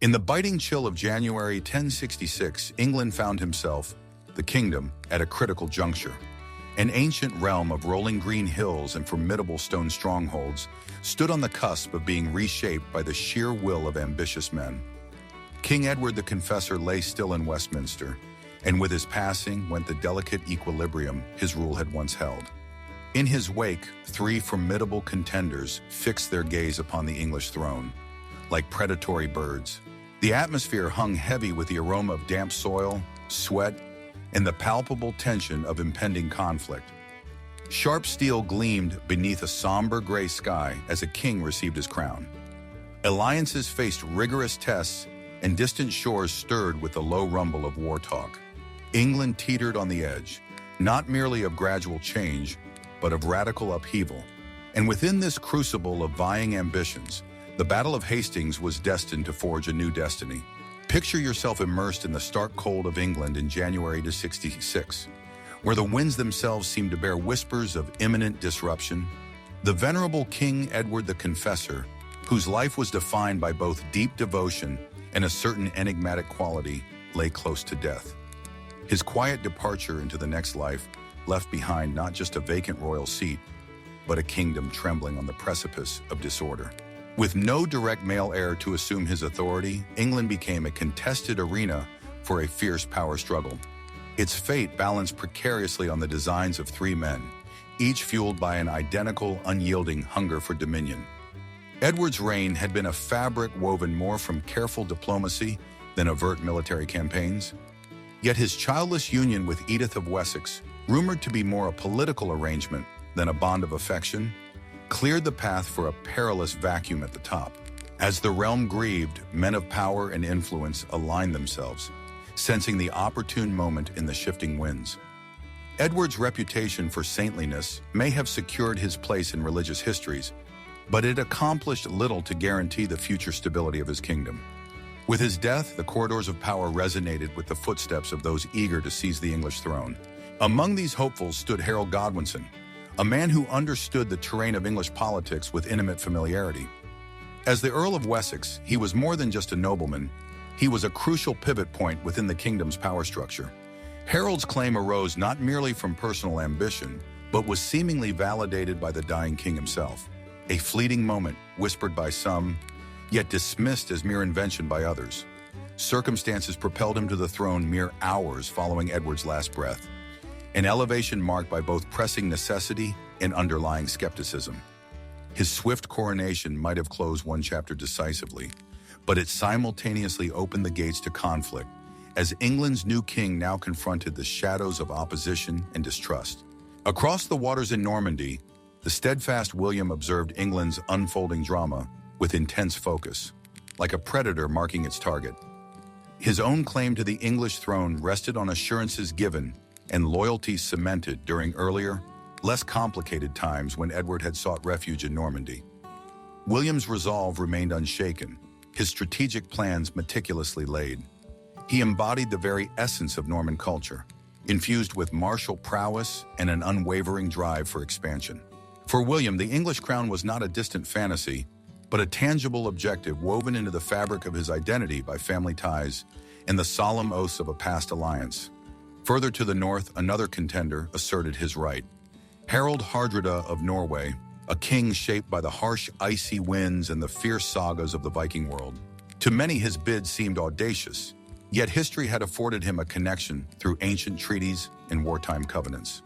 In the biting chill of January 1066, England found himself, the kingdom, at a critical juncture. An ancient realm of rolling green hills and formidable stone strongholds stood on the cusp of being reshaped by the sheer will of ambitious men. King Edward the Confessor lay still in Westminster, and with his passing went the delicate equilibrium his rule had once held. In his wake, three formidable contenders fixed their gaze upon the English throne, like predatory birds. The atmosphere hung heavy with the aroma of damp soil, sweat, and the palpable tension of impending conflict. Sharp steel gleamed beneath a somber gray sky as a king received his crown. Alliances faced rigorous tests, and distant shores stirred with the low rumble of war talk. England teetered on the edge, not merely of gradual change, but of radical upheaval. And within this crucible of vying ambitions, the Battle of Hastings was destined to forge a new destiny. Picture yourself immersed in the stark cold of England in January 1066, where the winds themselves seemed to bear whispers of imminent disruption. The venerable King Edward the Confessor, whose life was defined by both deep devotion and a certain enigmatic quality, lay close to death. His quiet departure into the next life left behind not just a vacant royal seat, but a kingdom trembling on the precipice of disorder. With no direct male heir to assume his authority, England became a contested arena for a fierce power struggle. Its fate balanced precariously on the designs of three men, each fueled by an identical, unyielding hunger for dominion. Edward's reign had been a fabric woven more from careful diplomacy than overt military campaigns. Yet his childless union with Edith of Wessex, rumored to be more a political arrangement than a bond of affection, cleared the path for a perilous vacuum at the top. As the realm grieved, men of power and influence aligned themselves, sensing the opportune moment in the shifting winds. Edward's reputation for saintliness may have secured his place in religious histories, but it accomplished little to guarantee the future stability of his kingdom. With his death, the corridors of power resonated with the footsteps of those eager to seize the English throne. Among these hopefuls stood Harald Godwinson, a man who understood the terrain of English politics with intimate familiarity. As the Earl of Wessex, he was more than just a nobleman. He was a crucial pivot point within the kingdom's power structure. Harold's claim arose not merely from personal ambition, but was seemingly validated by the dying king himself. A fleeting moment, whispered by some, yet dismissed as mere invention by others. Circumstances propelled him to the throne mere hours following Edward's last breath. An elevation marked by both pressing necessity and underlying skepticism. His swift coronation might have closed one chapter decisively, but it simultaneously opened the gates to conflict, as England's new king now confronted the shadows of opposition and distrust. Across the waters in Normandy, the steadfast William observed England's unfolding drama with intense focus, like a predator marking its target. His own claim to the English throne rested on assurances given and loyalty cemented during earlier, less complicated times when Edward had sought refuge in Normandy. William's resolve remained unshaken, his strategic plans meticulously laid. He embodied the very essence of Norman culture, infused with martial prowess and an unwavering drive for expansion. For William, the English crown was not a distant fantasy, but a tangible objective woven into the fabric of his identity by family ties and the solemn oaths of a past alliance. Further to the north, another contender asserted his right. Harald Hardrada of Norway, a king shaped by the harsh, icy winds and the fierce sagas of the Viking world. To many, his bid seemed audacious, yet history had afforded him a connection through ancient treaties and wartime covenants.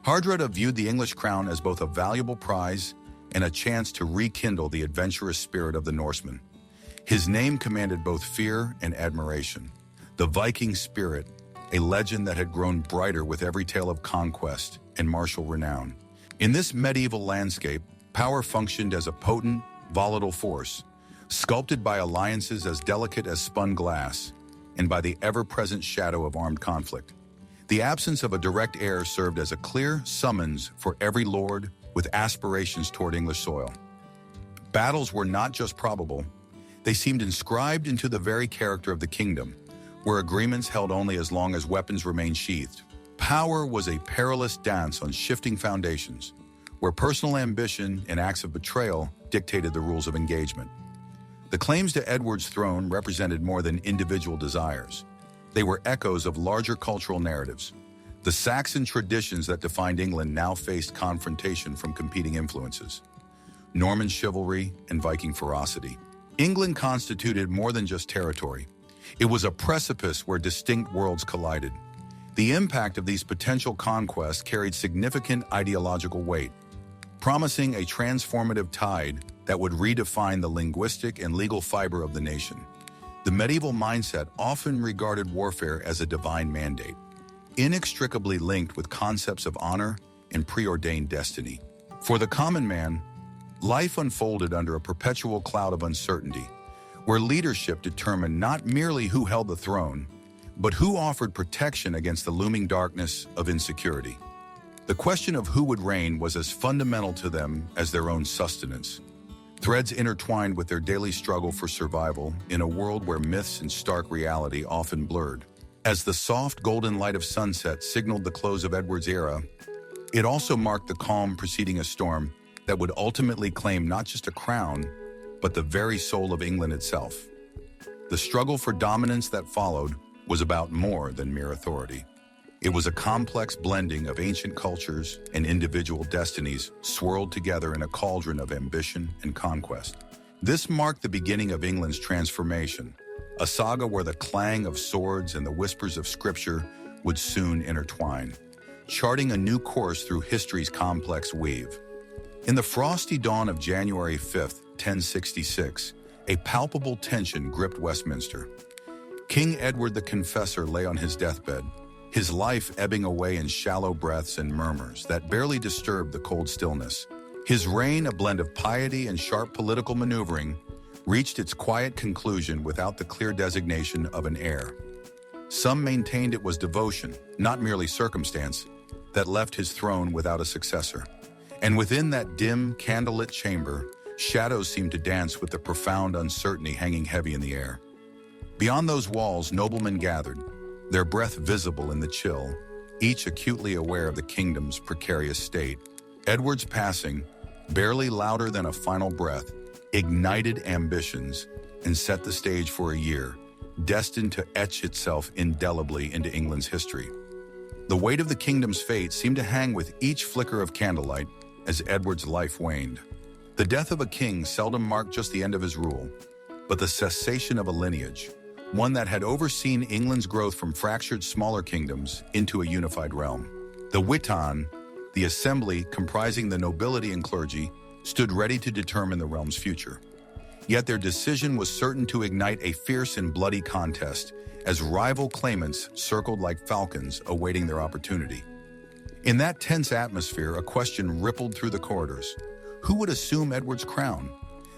Hardrada viewed the English crown as both a valuable prize and a chance to rekindle the adventurous spirit of the Norsemen. His name commanded both fear and admiration. The Viking spirit, a legend that had grown brighter with every tale of conquest and martial renown. In this medieval landscape, power functioned as a potent, volatile force, sculpted by alliances as delicate as spun glass, and by the ever-present shadow of armed conflict. The absence of a direct heir served as a clear summons for every lord with aspirations toward English soil. Battles were not just probable, they seemed inscribed into the very character of the kingdom, where agreements held only as long as weapons remained sheathed. Power was a perilous dance on shifting foundations, where personal ambition and acts of betrayal dictated the rules of engagement. The claims to Edward's throne represented more than individual desires. They were echoes of larger cultural narratives. The Saxon traditions that defined England now faced confrontation from competing influences: Norman chivalry and Viking ferocity. England constituted more than just territory. It was a precipice where distinct worlds collided. The impact of these potential conquests carried significant ideological weight, promising a transformative tide that would redefine the linguistic and legal fiber of the nation. The medieval mindset often regarded warfare as a divine mandate, inextricably linked with concepts of honor and preordained destiny. For the common man, life unfolded under a perpetual cloud of uncertainty, where leadership determined not merely who held the throne, but who offered protection against the looming darkness of insecurity. The question of who would reign was as fundamental to them as their own sustenance. Threads intertwined with their daily struggle for survival in a world where myths and stark reality often blurred. As the soft golden light of sunset signaled the close of Edward's era, it also marked the calm preceding a storm that would ultimately claim not just a crown, but the very soul of England itself. The struggle for dominance that followed was about more than mere authority. It was a complex blending of ancient cultures and individual destinies swirled together in a cauldron of ambition and conquest. This marked the beginning of England's transformation, a saga where the clang of swords and the whispers of scripture would soon intertwine, charting a new course through history's complex weave. In the frosty dawn of January 5th, 1066, a palpable tension gripped Westminster. King Edward the Confessor lay on his deathbed, his life ebbing away in shallow breaths and murmurs that barely disturbed the cold stillness. His reign, a blend of piety and sharp political maneuvering, reached its quiet conclusion without the clear designation of an heir. Some maintained it was devotion, not merely circumstance, that left his throne without a successor. And within that dim, candlelit chamber, shadows seemed to dance with the profound uncertainty hanging heavy in the air. Beyond those walls, noblemen gathered, their breath visible in the chill, each acutely aware of the kingdom's precarious state. Edward's passing, barely louder than a final breath, ignited ambitions and set the stage for a year, destined to etch itself indelibly into England's history. The weight of the kingdom's fate seemed to hang with each flicker of candlelight as Edward's life waned. The death of a king seldom marked just the end of his rule, but the cessation of a lineage, one that had overseen England's growth from fractured smaller kingdoms into a unified realm. The Witan, the assembly comprising the nobility and clergy, stood ready to determine the realm's future. Yet their decision was certain to ignite a fierce and bloody contest as rival claimants circled like falcons awaiting their opportunity. In that tense atmosphere, a question rippled through the corridors. Who would assume Edward's crown?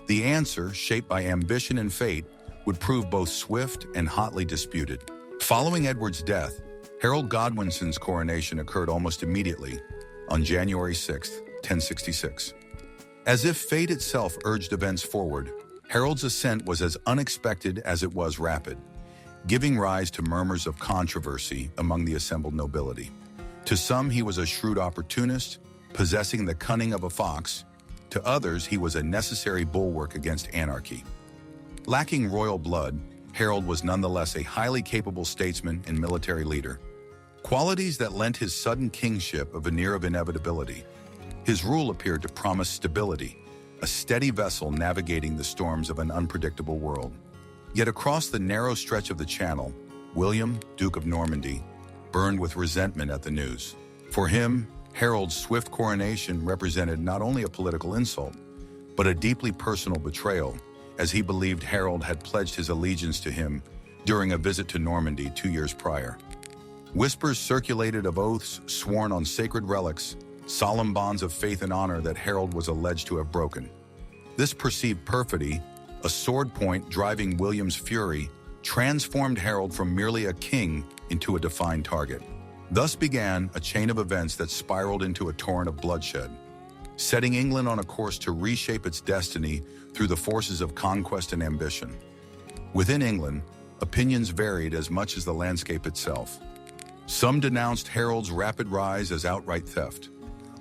The answer, shaped by ambition and fate, would prove both swift and hotly disputed. Following Edward's death, Harald Godwinson's coronation occurred almost immediately, on January 6, 1066. As if fate itself urged events forward, Harald's ascent was as unexpected as it was rapid, giving rise to murmurs of controversy among the assembled nobility. To some, he was a shrewd opportunist, possessing the cunning of a fox. To others, he was a necessary bulwark against anarchy. Lacking royal blood, Harald was nonetheless a highly capable statesman and military leader, qualities that lent his sudden kingship a veneer of inevitability. His rule appeared to promise stability, a steady vessel navigating the storms of an unpredictable world. Yet across the narrow stretch of the Channel, William, Duke of Normandy, burned with resentment at the news. For him, Harold's swift coronation represented not only a political insult, but a deeply personal betrayal, as he believed Harald had pledged his allegiance to him during a visit to Normandy 2 years prior. Whispers circulated of oaths sworn on sacred relics, solemn bonds of faith and honor that Harald was alleged to have broken. This perceived perfidy, a sword point driving William's fury, transformed Harald from merely a king into a defined target. Thus began a chain of events that spiraled into a torrent of bloodshed, setting England on a course to reshape its destiny through the forces of conquest and ambition. Within England, opinions varied as much as the landscape itself. Some denounced Harold's rapid rise as outright theft.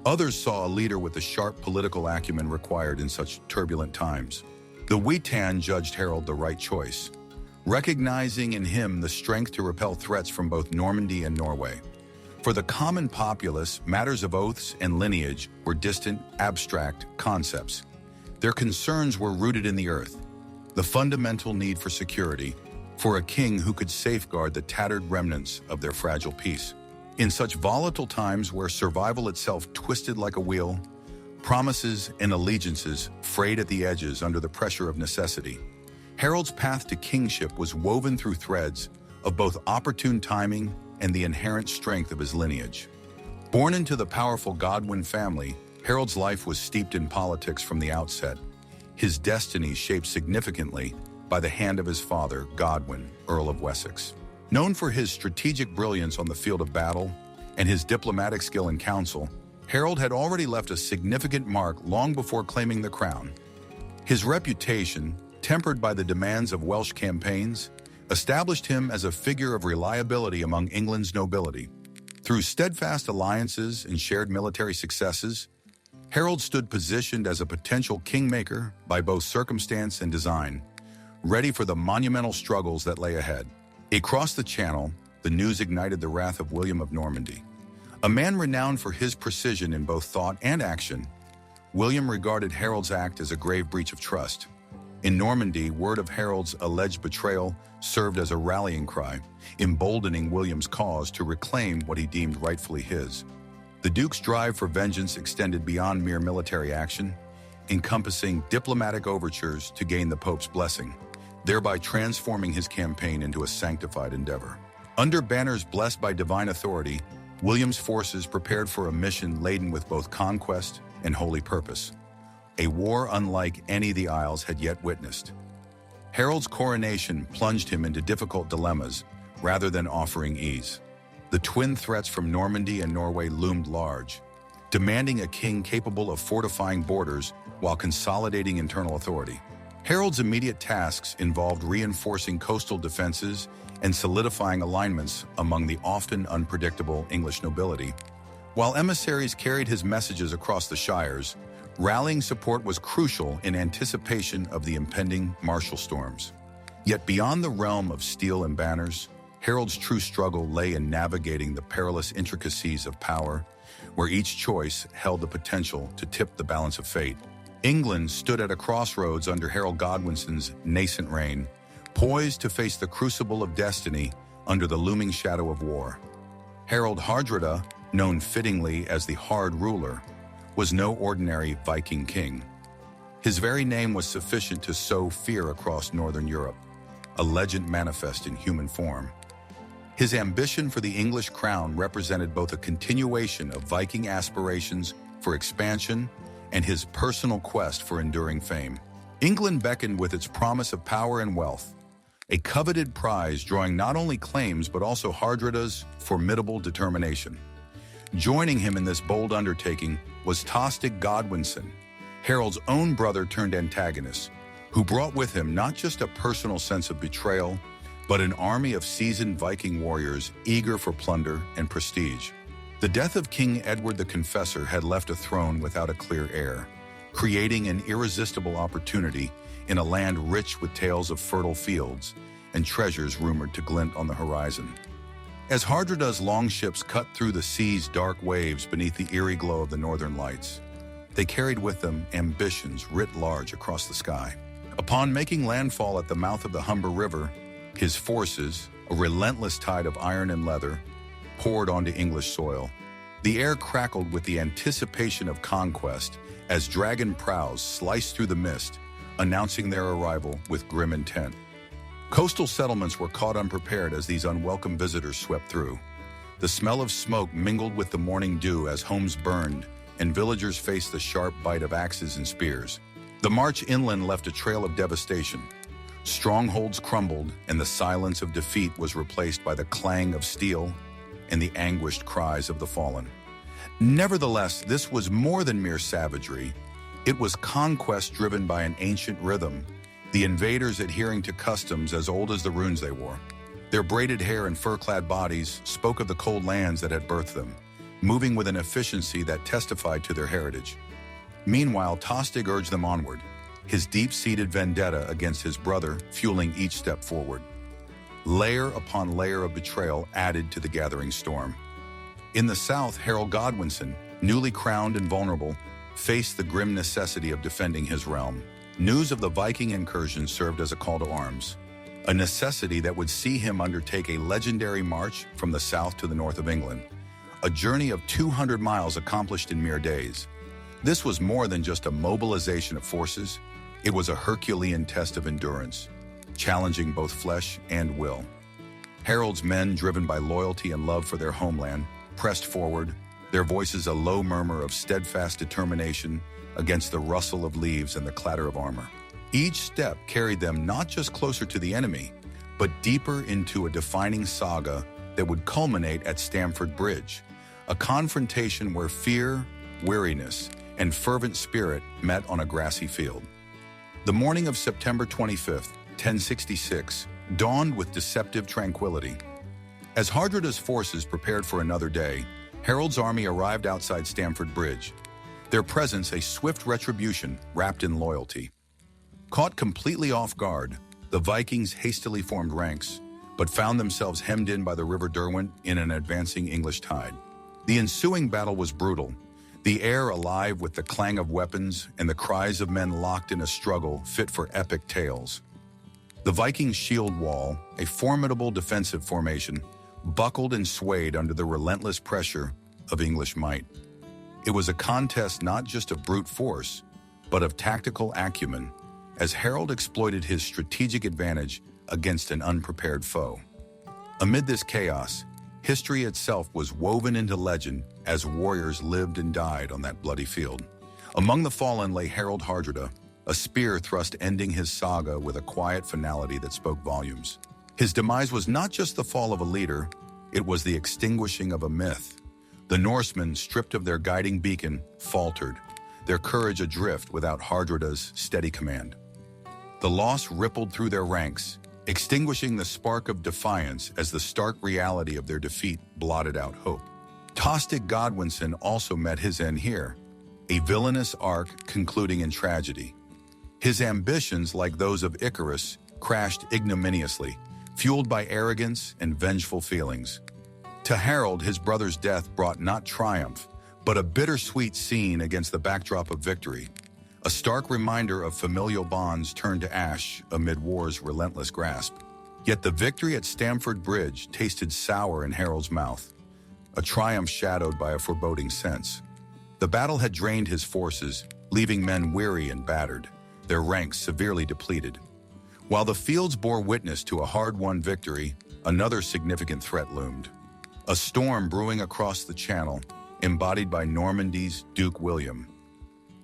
Others saw a leader with the sharp political acumen required in such turbulent times. The Witan judged Harald the right choice, recognizing in him the strength to repel threats from both Normandy and Norway. For the common populace, matters of oaths and lineage were distant, abstract concepts. Their concerns were rooted in the earth, the fundamental need for security, for a king who could safeguard the tattered remnants of their fragile peace. In such volatile times where survival itself twisted like a wheel, promises and allegiances frayed at the edges under the pressure of necessity, Harald's path to kingship was woven through threads of both opportune timing and the inherent strength of his lineage. Born into the powerful Godwin family, Harald's life was steeped in politics from the outset, his destiny shaped significantly by the hand of his father, Godwin, Earl of Wessex. Known for his strategic brilliance on the field of battle and his diplomatic skill in council, Harald had already left a significant mark long before claiming the crown. His reputation, tempered by the demands of Welsh campaigns, established him as a figure of reliability among England's nobility. Through steadfast alliances and shared military successes, Harald stood positioned as a potential kingmaker by both circumstance and design, ready for the monumental struggles that lay ahead. Across the Channel, the news ignited the wrath of William of Normandy. A man renowned for his precision in both thought and action, William regarded Harald's act as a grave breach of trust. In Normandy, word of Harald's alleged betrayal served as a rallying cry, emboldening William's cause to reclaim what he deemed rightfully his. The Duke's drive for vengeance extended beyond mere military action, encompassing diplomatic overtures to gain the Pope's blessing, thereby transforming his campaign into a sanctified endeavor. Under banners blessed by divine authority, William's forces prepared for a mission laden with both conquest and holy purpose, a war unlike any the Isles had yet witnessed. Harald's coronation plunged him into difficult dilemmas rather than offering ease. The twin threats from Normandy and Norway loomed large, demanding a king capable of fortifying borders while consolidating internal authority. Harald's immediate tasks involved reinforcing coastal defenses and solidifying alignments among the often unpredictable English nobility. While emissaries carried his messages across the shires, rallying support was crucial in anticipation of the impending martial storms. Yet beyond the realm of steel and banners, Harald's true struggle lay in navigating the perilous intricacies of power, where each choice held the potential to tip the balance of fate. England stood at a crossroads under Harald Godwinson's nascent reign, poised to face the crucible of destiny under the looming shadow of war. Harald Hardrada, known fittingly as the Hard Ruler, was no ordinary Viking king. His very name was sufficient to sow fear across northern Europe, a legend manifest in human form. His ambition for the English crown represented both a continuation of Viking aspirations for expansion and his personal quest for enduring fame. England beckoned with its promise of power and wealth, a coveted prize drawing not only claims but also Hardrada's formidable determination. Joining him in this bold undertaking was Tostig Godwinson, Harald's own brother turned antagonist, who brought with him not just a personal sense of betrayal, but an army of seasoned Viking warriors eager for plunder and prestige. The death of King Edward the Confessor had left a throne without a clear heir, creating an irresistible opportunity in a land rich with tales of fertile fields and treasures rumored to glint on the horizon. As Hardrada's longships cut through the sea's dark waves beneath the eerie glow of the northern lights, they carried with them ambitions writ large across the sky. Upon making landfall at the mouth of the Humber River, his forces, a relentless tide of iron and leather, poured onto English soil. The air crackled with the anticipation of conquest as dragon prows sliced through the mist, announcing their arrival with grim intent. Coastal settlements were caught unprepared as these unwelcome visitors swept through. The smell of smoke mingled with the morning dew as homes burned and villagers faced the sharp bite of axes and spears. The march inland left a trail of devastation. Strongholds crumbled, and the silence of defeat was replaced by the clang of steel and the anguished cries of the fallen. Nevertheless, this was more than mere savagery. It was conquest driven by an ancient rhythm, the invaders adhering to customs as old as the runes they wore. Their braided hair and fur-clad bodies spoke of the cold lands that had birthed them, moving with an efficiency that testified to their heritage. Meanwhile, Tostig urged them onward, his deep-seated vendetta against his brother fueling each step forward. Layer upon layer of betrayal added to the gathering storm. In the south, Harald Godwinson, newly crowned and vulnerable, faced the grim necessity of defending his realm. News of the Viking incursion served as a call to arms, a necessity that would see him undertake a legendary march from the south to the north of England, a journey of 200 miles accomplished in mere days. This was more than just a mobilization of forces. It was a Herculean test of endurance, challenging both flesh and will. Harold's men, driven by loyalty and love for their homeland, pressed forward, their voices a low murmur of steadfast determination against the rustle of leaves and the clatter of armor. Each step carried them not just closer to the enemy, but deeper into a defining saga that would culminate at Stamford Bridge, a confrontation where fear, weariness, and fervent spirit met on a grassy field. The morning of September 25th, 1066, dawned with deceptive tranquility. As Hardrada's forces prepared for another day, Harold's army arrived outside Stamford Bridge, their presence a swift retribution wrapped in loyalty. Caught completely off guard, the Vikings hastily formed ranks, but found themselves hemmed in by the River Derwent in an advancing English tide. The ensuing battle was brutal, the air alive with the clang of weapons and the cries of men locked in a struggle fit for epic tales. The Vikings' shield wall, a formidable defensive formation, buckled and swayed under the relentless pressure of English might. It was a contest not just of brute force, but of tactical acumen, as Harold exploited his strategic advantage against an unprepared foe. Amid this chaos, history itself was woven into legend as warriors lived and died on that bloody field. Among the fallen lay Harald Hardrada, a spear thrust ending his saga with a quiet finality that spoke volumes. His demise was not just the fall of a leader, it was the extinguishing of a myth. The Norsemen, stripped of their guiding beacon, faltered, their courage adrift without Hardrada's steady command. The loss rippled through their ranks, extinguishing the spark of defiance as the stark reality of their defeat blotted out hope. Tostig Godwinson also met his end here, a villainous arc concluding in tragedy. His ambitions, like those of Icarus, crashed ignominiously, fueled by arrogance and vengeful feelings. To Harold, his brother's death brought not triumph, but a bittersweet scene against the backdrop of victory, a stark reminder of familial bonds turned to ash amid war's relentless grasp. Yet the victory at Stamford Bridge tasted sour in Harold's mouth, a triumph shadowed by a foreboding sense. The battle had drained his forces, leaving men weary and battered, their ranks severely depleted. While the fields bore witness to a hard-won victory, another significant threat loomed. A storm brewing across the Channel, embodied by Normandy's Duke William.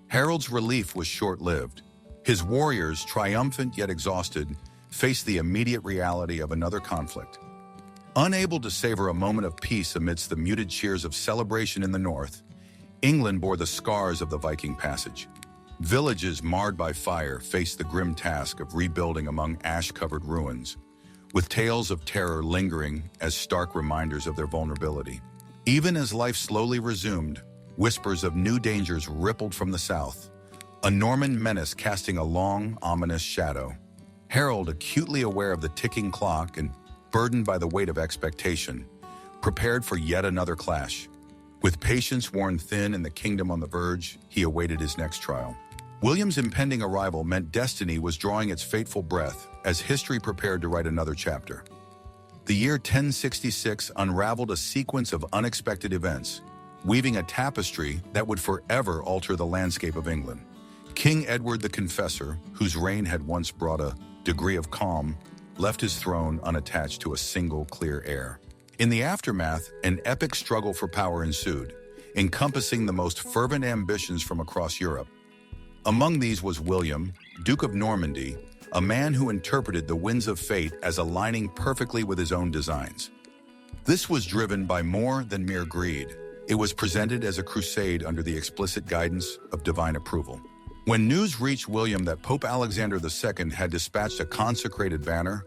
Harold's relief was short-lived. His warriors, triumphant yet exhausted, faced the immediate reality of another conflict. Unable to savor a moment of peace amidst the muted cheers of celebration in the north, England bore the scars of the Viking passage. Villages marred by fire faced the grim task of rebuilding among ash-covered ruins, with tales of terror lingering as stark reminders of their vulnerability. Even as life slowly resumed, whispers of new dangers rippled from the south, a Norman menace casting a long, ominous shadow. Harold, acutely aware of the ticking clock and burdened by the weight of expectation, prepared for yet another clash. With patience worn thin and the kingdom on the verge, he awaited his next trial. William's impending arrival meant destiny was drawing its fateful breath as history prepared to write another chapter. The year 1066 unraveled a sequence of unexpected events, weaving a tapestry that would forever alter the landscape of England. King Edward the Confessor, whose reign had once brought a degree of calm, left his throne unattached to a single clear heir. In the aftermath, an epic struggle for power ensued, encompassing the most fervent ambitions from across Europe. Among these was William, Duke of Normandy, a man who interpreted the winds of fate as aligning perfectly with his own designs. This was driven by more than mere greed. It was presented as a crusade under the explicit guidance of divine approval. When news reached William that Pope Alexander II had dispatched a consecrated banner,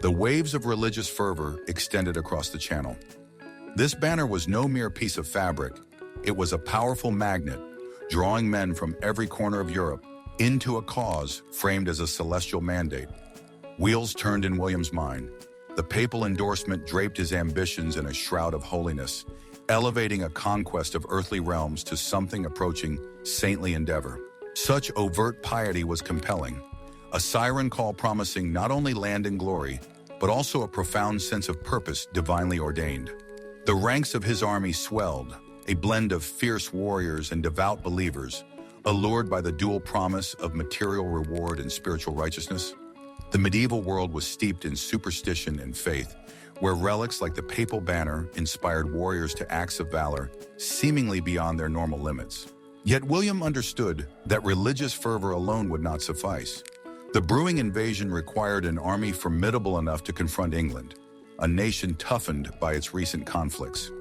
the waves of religious fervor extended across the Channel. This banner was no mere piece of fabric. It was a powerful magnet, drawing men from every corner of Europe, into a cause framed as a celestial mandate. Wheels turned in William's mind. The papal endorsement draped his ambitions in a shroud of holiness, elevating a conquest of earthly realms to something approaching saintly endeavor. Such overt piety was compelling, a siren call promising not only land and glory, but also a profound sense of purpose divinely ordained. The ranks of his army swelled, a blend of fierce warriors and devout believers, allured by the dual promise of material reward and spiritual righteousness. The medieval world was steeped in superstition and faith, where relics like the papal banner inspired warriors to acts of valor seemingly beyond their normal limits. Yet William understood that religious fervor alone would not suffice. The brewing invasion required an army formidable enough to confront England, a nation toughened by its recent conflicts.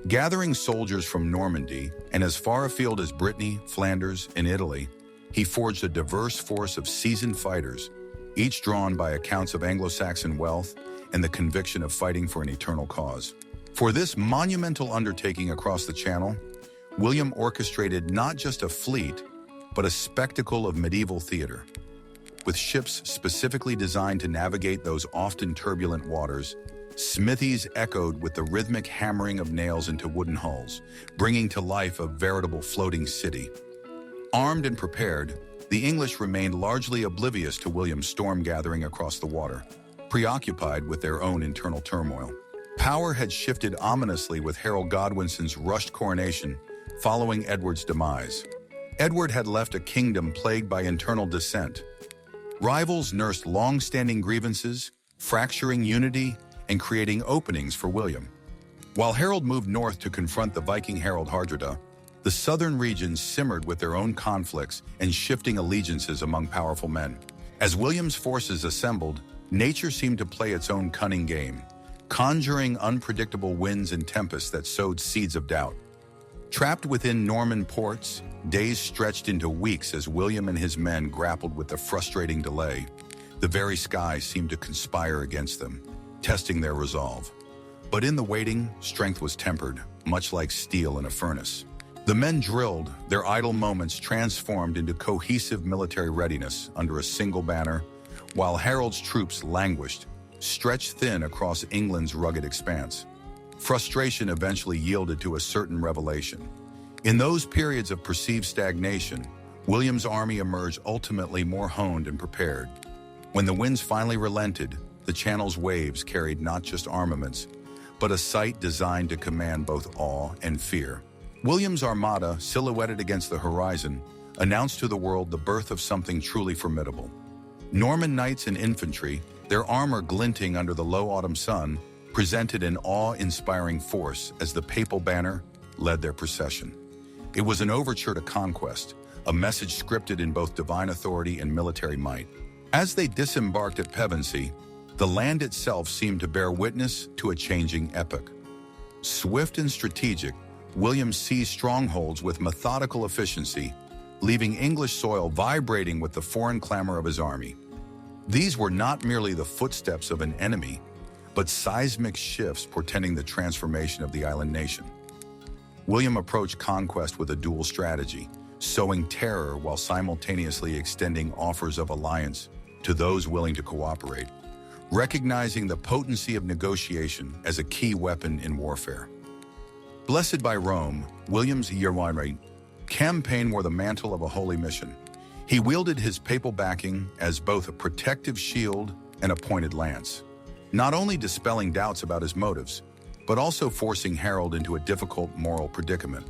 Gathering soldiers from Normandy and as far afield as Brittany, Flanders, and Italy, he forged a diverse force of seasoned fighters, each drawn by accounts of Anglo-Saxon wealth and the conviction of fighting for an eternal cause. For this monumental undertaking across the Channel, William orchestrated not just a fleet, but a spectacle of medieval theater. With ships specifically designed to navigate those often turbulent waters, smithies echoed with the rhythmic hammering of nails into wooden hulls, bringing to life a veritable floating city. Armed and prepared, the English remained largely oblivious to William's storm gathering across the water, preoccupied with their own internal turmoil. Power had shifted ominously with Harald Godwinson's rushed coronation following Edward's demise. Edward had left a kingdom plagued by internal dissent. Rivals nursed long-standing grievances, fracturing unity and creating openings for William. While Harald moved north to confront the Viking Harald Hardrada, the southern regions simmered with their own conflicts and shifting allegiances among powerful men. As William's forces assembled, nature seemed to play its own cunning game, conjuring unpredictable winds and tempests that sowed seeds of doubt. Trapped within Norman ports, days stretched into weeks as William and his men grappled with the frustrating delay. The very sky seemed to conspire against them, testing their resolve. But in the waiting, strength was tempered, much like steel in a furnace. The men drilled, their idle moments transformed into cohesive military readiness under a single banner, while Harold's troops languished, stretched thin across England's rugged expanse. Frustration eventually yielded to a certain revelation. In those periods of perceived stagnation, William's army emerged ultimately more honed and prepared. When the winds finally relented, the Channel's waves carried not just armaments, but a sight designed to command both awe and fear. William's armada, silhouetted against the horizon, announced to the world the birth of something truly formidable. Norman knights and infantry, their armor glinting under the low autumn sun, presented an awe-inspiring force as the papal banner led their procession. It was an overture to conquest, a message scripted in both divine authority and military might. As they disembarked at Pevensey, the land itself seemed to bear witness to a changing epoch. Swift and strategic, William seized strongholds with methodical efficiency, leaving English soil vibrating with the foreign clamor of his army. These were not merely the footsteps of an enemy, but seismic shifts portending the transformation of the island nation. William approached conquest with a dual strategy, sowing terror while simultaneously extending offers of alliance to those willing to cooperate, recognizing the potency of negotiation as a key weapon in warfare. Blessed by Rome, William's Unraveling campaign wore the mantle of a holy mission. He wielded his papal backing as both a protective shield and a pointed lance, not only dispelling doubts about his motives, but also forcing Harold into a difficult moral predicament.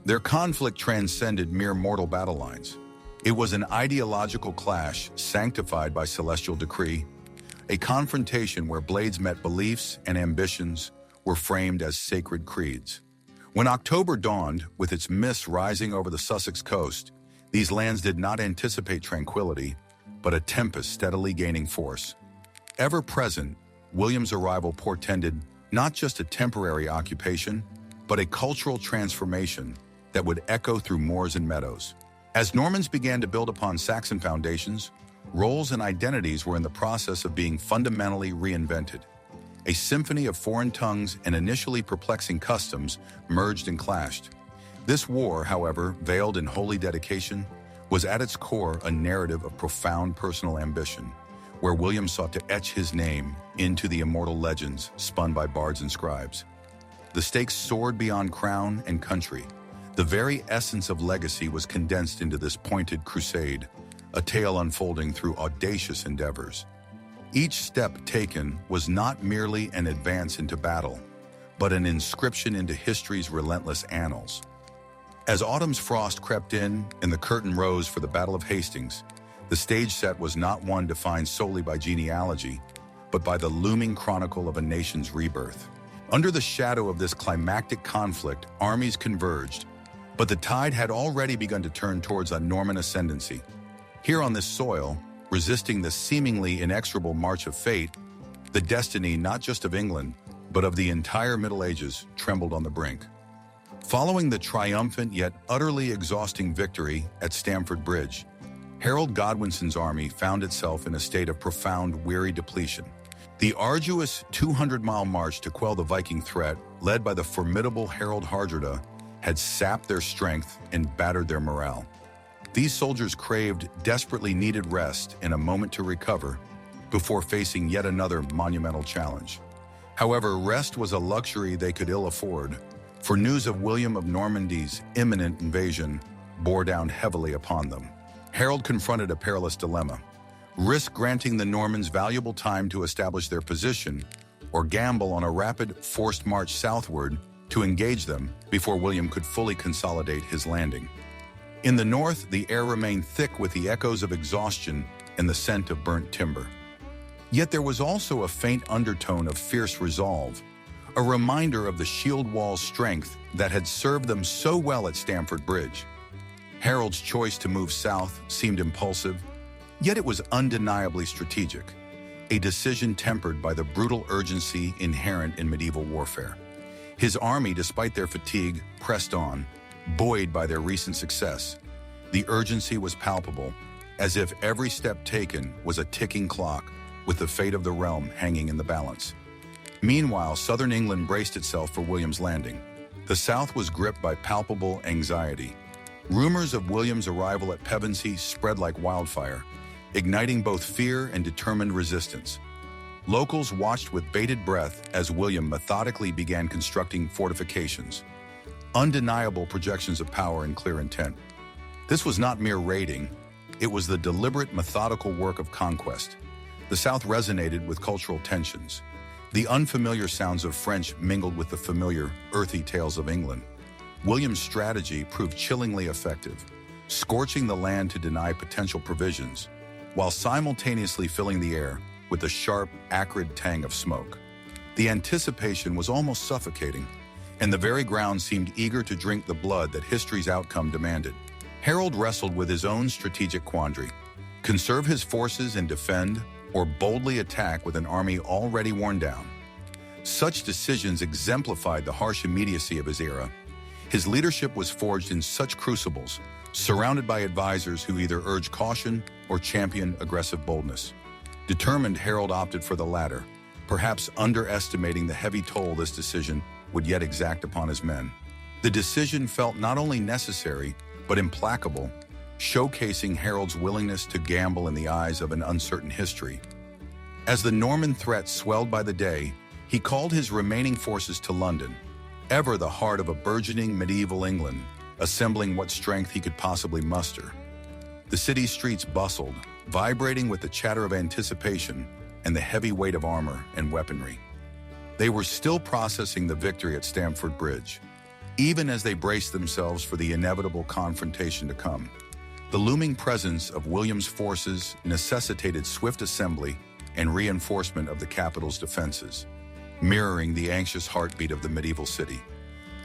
Their conflict transcended mere mortal battle lines. It was an ideological clash sanctified by celestial decree, a confrontation where blades met beliefs and ambitions were framed as sacred creeds. When October dawned, with its mists rising over the Sussex coast, these lands did not anticipate tranquility, but a tempest steadily gaining force. Ever present, William's arrival portended not just a temporary occupation, but a cultural transformation that would echo through moors and meadows. As Normans began to build upon Saxon foundations, roles and identities were in the process of being fundamentally reinvented. A symphony of foreign tongues and initially perplexing customs merged and clashed. This war, however, veiled in holy dedication, was at its core a narrative of profound personal ambition, where William sought to etch his name into the immortal legends spun by bards and scribes. The stakes soared beyond crown and country. The very essence of legacy was condensed into this pointed crusade, a tale unfolding through audacious endeavors. Each step taken was not merely an advance into battle, but an inscription into history's relentless annals. As autumn's frost crept in and the curtain rose for the Battle of Hastings, the stage set was not one defined solely by genealogy, but by the looming chronicle of a nation's rebirth. Under the shadow of this climactic conflict, armies converged, but the tide had already begun to turn towards a Norman ascendancy. Here on this soil, resisting the seemingly inexorable march of fate, the destiny not just of England, but of the entire Middle Ages trembled on the brink. Following the triumphant yet utterly exhausting victory at Stamford Bridge, Harald Godwinson's army found itself in a state of profound weary depletion. The arduous 200-mile march to quell the Viking threat, led by the formidable Harald Hardrada, had sapped their strength and battered their morale. These soldiers craved desperately needed rest and a moment to recover before facing yet another monumental challenge. However, rest was a luxury they could ill afford, for news of William of Normandy's imminent invasion bore down heavily upon them. Harold confronted a perilous dilemma: risk granting the Normans valuable time to establish their position, or gamble on a rapid, forced march southward to engage them before William could fully consolidate his landing. In the north, the air remained thick with the echoes of exhaustion and the scent of burnt timber. Yet there was also a faint undertone of fierce resolve, a reminder of the shield wall's strength that had served them so well at Stamford Bridge. Harold's choice to move south seemed impulsive, yet it was undeniably strategic, a decision tempered by the brutal urgency inherent in medieval warfare. His army, despite their fatigue, pressed on, buoyed by their recent success. The urgency was palpable, as if every step taken was a ticking clock, with the fate of the realm hanging in the balance. Meanwhile, southern England braced itself for William's landing. The south was gripped by palpable anxiety. Rumors of William's arrival at Pevensey spread like wildfire, igniting both fear and determined resistance. Locals watched with bated breath as William methodically began constructing fortifications, undeniable projections of power and clear intent. This was not mere raiding, it was the deliberate, methodical work of conquest. The South resonated with cultural tensions. The unfamiliar sounds of French mingled with the familiar, earthy tales of England. William's strategy proved chillingly effective, scorching the land to deny potential provisions, while simultaneously filling the air with the sharp, acrid tang of smoke. The anticipation was almost suffocating, and the very ground seemed eager to drink the blood that history's outcome demanded. Harold wrestled with his own strategic quandary: conserve his forces and defend, or boldly attack with an army already worn down. Such decisions exemplified the harsh immediacy of his era. His leadership was forged in such crucibles, surrounded by advisors who either urged caution or championed aggressive boldness. Determined, Harold opted for the latter, perhaps underestimating the heavy toll this decision would yet exact upon his men. The decision felt not only necessary, but implacable, showcasing Harold's willingness to gamble in the eyes of an uncertain history. As the Norman threat swelled by the day, he called his remaining forces to London, ever the heart of a burgeoning medieval England, assembling what strength he could possibly muster. The city's streets bustled, vibrating with the chatter of anticipation and the heavy weight of armor and weaponry. They were still processing the victory at Stamford Bridge, even as they braced themselves for the inevitable confrontation to come. The looming presence of William's forces necessitated swift assembly and reinforcement of the capital's defenses, mirroring the anxious heartbeat of the medieval city.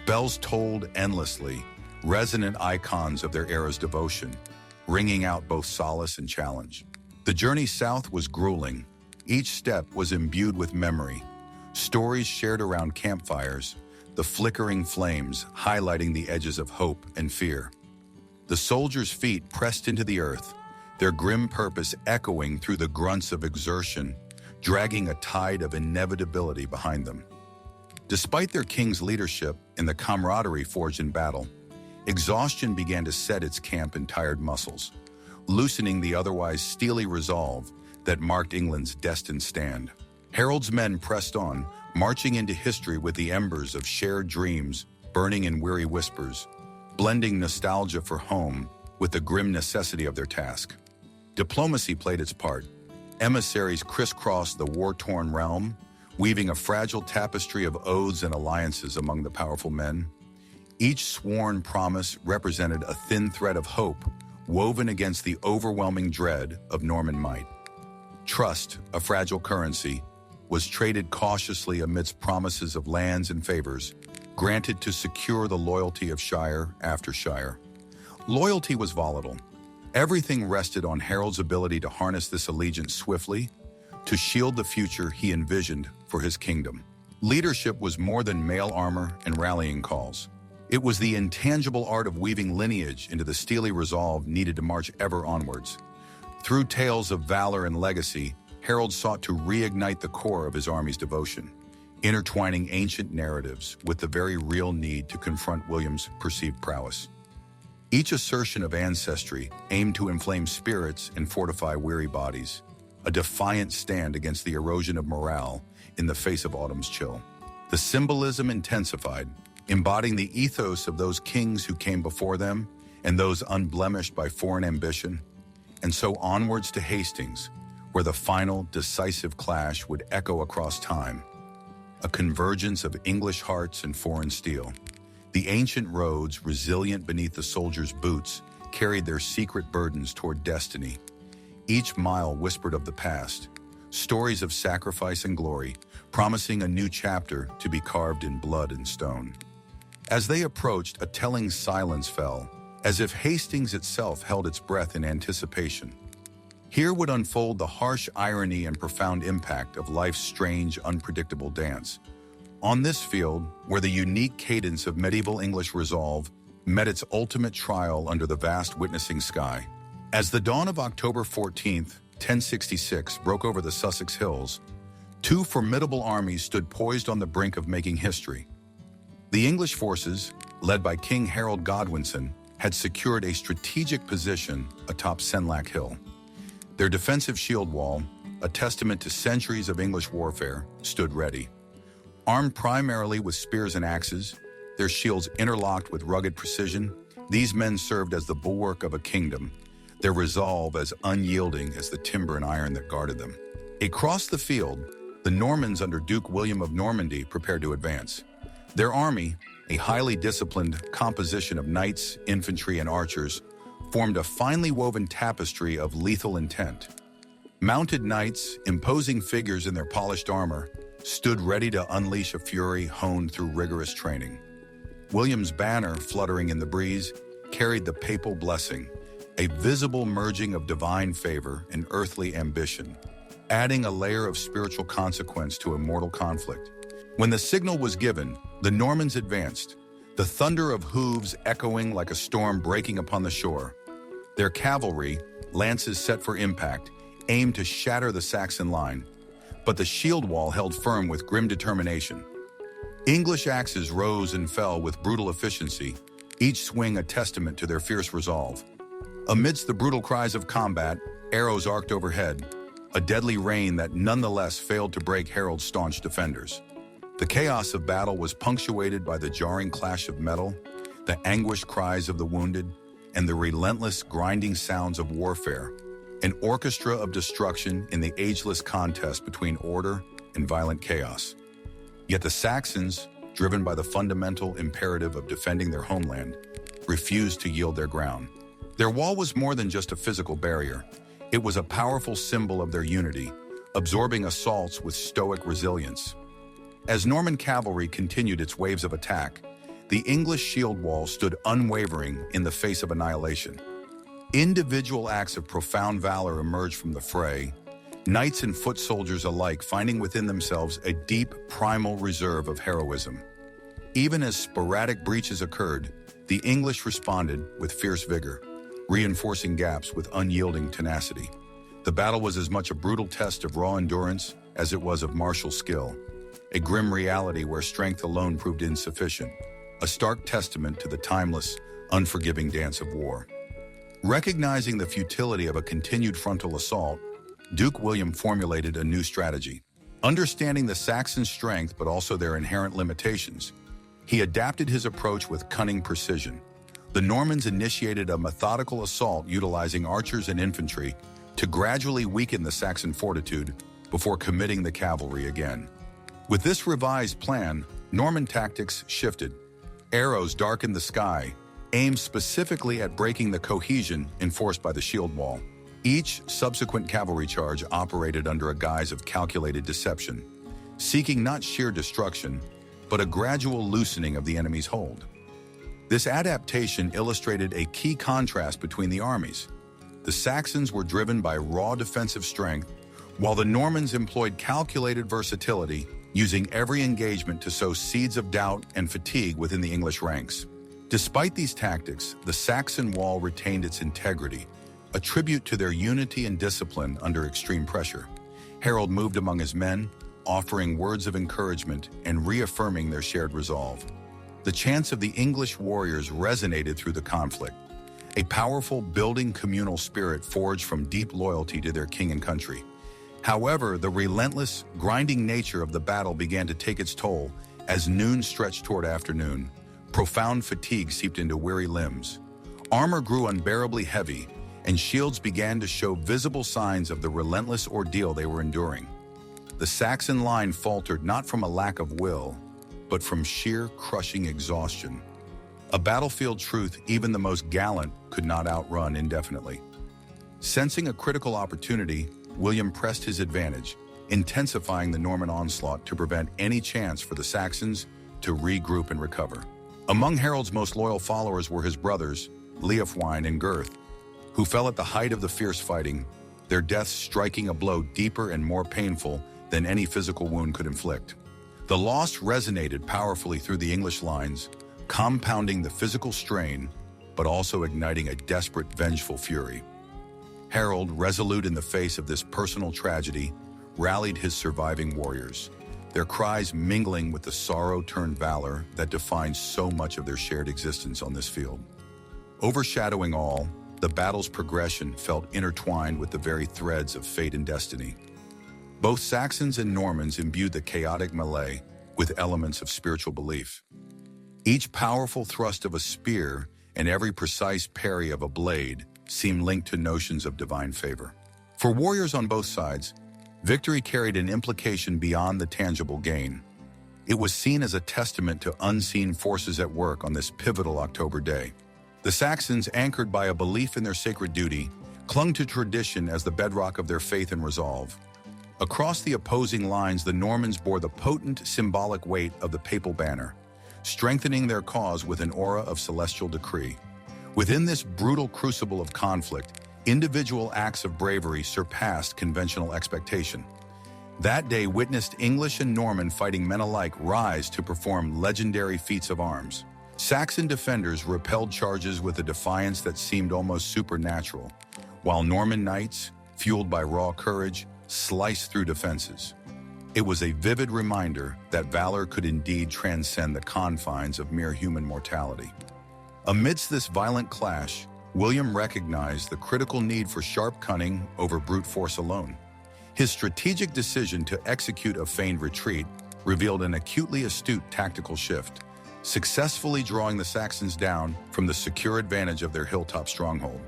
Bells tolled endlessly, resonant icons of their era's devotion, ringing out both solace and challenge. The journey south was grueling. Each step was imbued with memory, stories shared around campfires, the flickering flames highlighting the edges of hope and fear. The soldiers' feet pressed into the earth, their grim purpose echoing through the grunts of exertion, dragging a tide of inevitability behind them. Despite their king's leadership and the camaraderie forged in battle, Exhaustion began to set its camp in tired muscles, loosening the otherwise steely resolve that marked England's destined stand. Harold's men pressed on, marching into history with the embers of shared dreams burning in weary whispers, blending nostalgia for home with the grim necessity of their task. Diplomacy played its part. Emissaries crisscrossed the war-torn realm, weaving a fragile tapestry of oaths and alliances among the powerful men. Each sworn promise represented a thin thread of hope woven against the overwhelming dread of Norman might. Trust, a fragile currency, was traded cautiously amidst promises of lands and favors, granted to secure the loyalty of shire after shire. Loyalty was volatile. Everything rested on Harold's ability to harness this allegiance swiftly, to shield the future he envisioned for his kingdom. Leadership was more than mail armor and rallying calls. It was the intangible art of weaving lineage into the steely resolve needed to march ever onwards. Through tales of valor and legacy, Harold sought to reignite the core of his army's devotion, intertwining ancient narratives with the very real need to confront William's perceived prowess. Each assertion of ancestry aimed to inflame spirits and fortify weary bodies, a defiant stand against the erosion of morale in the face of autumn's chill. The symbolism intensified, embodying the ethos of those kings who came before them and those unblemished by foreign ambition, and so onwards to Hastings, where the final decisive clash would echo across time, a convergence of English hearts and foreign steel. The ancient roads, resilient beneath the soldiers' boots, carried their secret burdens toward destiny. Each mile whispered of the past, stories of sacrifice and glory, promising a new chapter to be carved in blood and stone. As they approached, a telling silence fell, as if Hastings itself held its breath in anticipation. Here would unfold the harsh irony and profound impact of life's strange, unpredictable dance. On this field, where the unique cadence of medieval English resolve met its ultimate trial under the vast witnessing sky. As the dawn of October 14th, 1066, broke over the Sussex hills, two formidable armies stood poised on the brink of making history. The English forces, led by King Harald Godwinson, had secured a strategic position atop Senlac Hill. Their defensive shield wall, a testament to centuries of English warfare, stood ready. Armed primarily with spears and axes, their shields interlocked with rugged precision, these men served as the bulwark of a kingdom, their resolve as unyielding as the timber and iron that guarded them. Across the field, the Normans under Duke William of Normandy prepared to advance. Their army, a highly disciplined composition of knights, infantry, and archers, formed a finely woven tapestry of lethal intent. Mounted knights, imposing figures in their polished armor, stood ready to unleash a fury honed through rigorous training. William's banner, fluttering in the breeze, carried the papal blessing, a visible merging of divine favor and earthly ambition, adding a layer of spiritual consequence to a mortal conflict. When the signal was given, the Normans advanced, the thunder of hooves echoing like a storm breaking upon the shore. Their cavalry, lances set for impact, aimed to shatter the Saxon line, but the shield wall held firm with grim determination. English axes rose and fell with brutal efficiency, each swing a testament to their fierce resolve. Amidst the brutal cries of combat, arrows arced overhead, a deadly rain that nonetheless failed to break Harold's staunch defenders. The chaos of battle was punctuated by the jarring clash of metal, the anguished cries of the wounded, and the relentless grinding sounds of warfare, an orchestra of destruction in the ageless contest between order and violent chaos. Yet the Saxons, driven by the fundamental imperative of defending their homeland, refused to yield their ground. Their wall was more than just a physical barrier. It was a powerful symbol of their unity, absorbing assaults with stoic resilience. As Norman cavalry continued its waves of attack, the English shield wall stood unwavering in the face of annihilation. Individual acts of profound valor emerged from the fray, knights and foot soldiers alike finding within themselves a deep, primal reserve of heroism. Even as sporadic breaches occurred, the English responded with fierce vigor, reinforcing gaps with unyielding tenacity. The battle was as much a brutal test of raw endurance as it was of martial skill, a grim reality where strength alone proved insufficient, a stark testament to the timeless, unforgiving dance of war. Recognizing the futility of a continued frontal assault, Duke William formulated a new strategy. Understanding the Saxons' strength but also their inherent limitations, he adapted his approach with cunning precision. The Normans initiated a methodical assault utilizing archers and infantry to gradually weaken the Saxon fortitude before committing the cavalry again. With this revised plan, Norman tactics shifted. Arrows darkened the sky, aimed specifically at breaking the cohesion enforced by the shield wall. Each subsequent cavalry charge operated under a guise of calculated deception, seeking not sheer destruction, but a gradual loosening of the enemy's hold. This adaptation illustrated a key contrast between the armies. The Saxons were driven by raw defensive strength, while the Normans employed calculated versatility, using every engagement to sow seeds of doubt and fatigue within the English ranks. Despite these tactics, the Saxon wall retained its integrity, a tribute to their unity and discipline under extreme pressure. Harald moved among his men, offering words of encouragement and reaffirming their shared resolve. The chants of the English warriors resonated through the conflict, a powerful building communal spirit forged from deep loyalty to their king and country. However, the relentless, grinding nature of the battle began to take its toll as noon stretched toward afternoon. Profound fatigue seeped into weary limbs. Armor grew unbearably heavy, and shields began to show visible signs of the relentless ordeal they were enduring. The Saxon line faltered not from a lack of will, but from sheer crushing exhaustion. A battlefield truth even the most gallant could not outrun indefinitely. Sensing a critical opportunity, William pressed his advantage, intensifying the Norman onslaught to prevent any chance for the Saxons to regroup and recover. Among Harold's most loyal followers were his brothers, Leofwine and Gurth, who fell at the height of the fierce fighting, their deaths striking a blow deeper and more painful than any physical wound could inflict. The loss resonated powerfully through the English lines, compounding the physical strain, but also igniting a desperate, vengeful fury. Harold, resolute in the face of this personal tragedy, rallied his surviving warriors, their cries mingling with the sorrow-turned-valor that defines so much of their shared existence on this field. Overshadowing all, the battle's progression felt intertwined with the very threads of fate and destiny. Both Saxons and Normans imbued the chaotic melee with elements of spiritual belief. Each powerful thrust of a spear and every precise parry of a blade seemed linked to notions of divine favor. For warriors on both sides, victory carried an implication beyond the tangible gain. It was seen as a testament to unseen forces at work on this pivotal October day. The Saxons, anchored by a belief in their sacred duty, clung to tradition as the bedrock of their faith and resolve. Across the opposing lines, the Normans bore the potent symbolic weight of the papal banner, strengthening their cause with an aura of celestial decree. Within this brutal crucible of conflict, individual acts of bravery surpassed conventional expectation. That day witnessed English and Norman fighting men alike rise to perform legendary feats of arms. Saxon defenders repelled charges with a defiance that seemed almost supernatural, while Norman knights, fueled by raw courage, sliced through defenses. It was a vivid reminder that valor could indeed transcend the confines of mere human mortality. Amidst this violent clash, William recognized the critical need for sharp cunning over brute force alone. His strategic decision to execute a feigned retreat revealed an acutely astute tactical shift, successfully drawing the Saxons down from the secure advantage of their hilltop stronghold.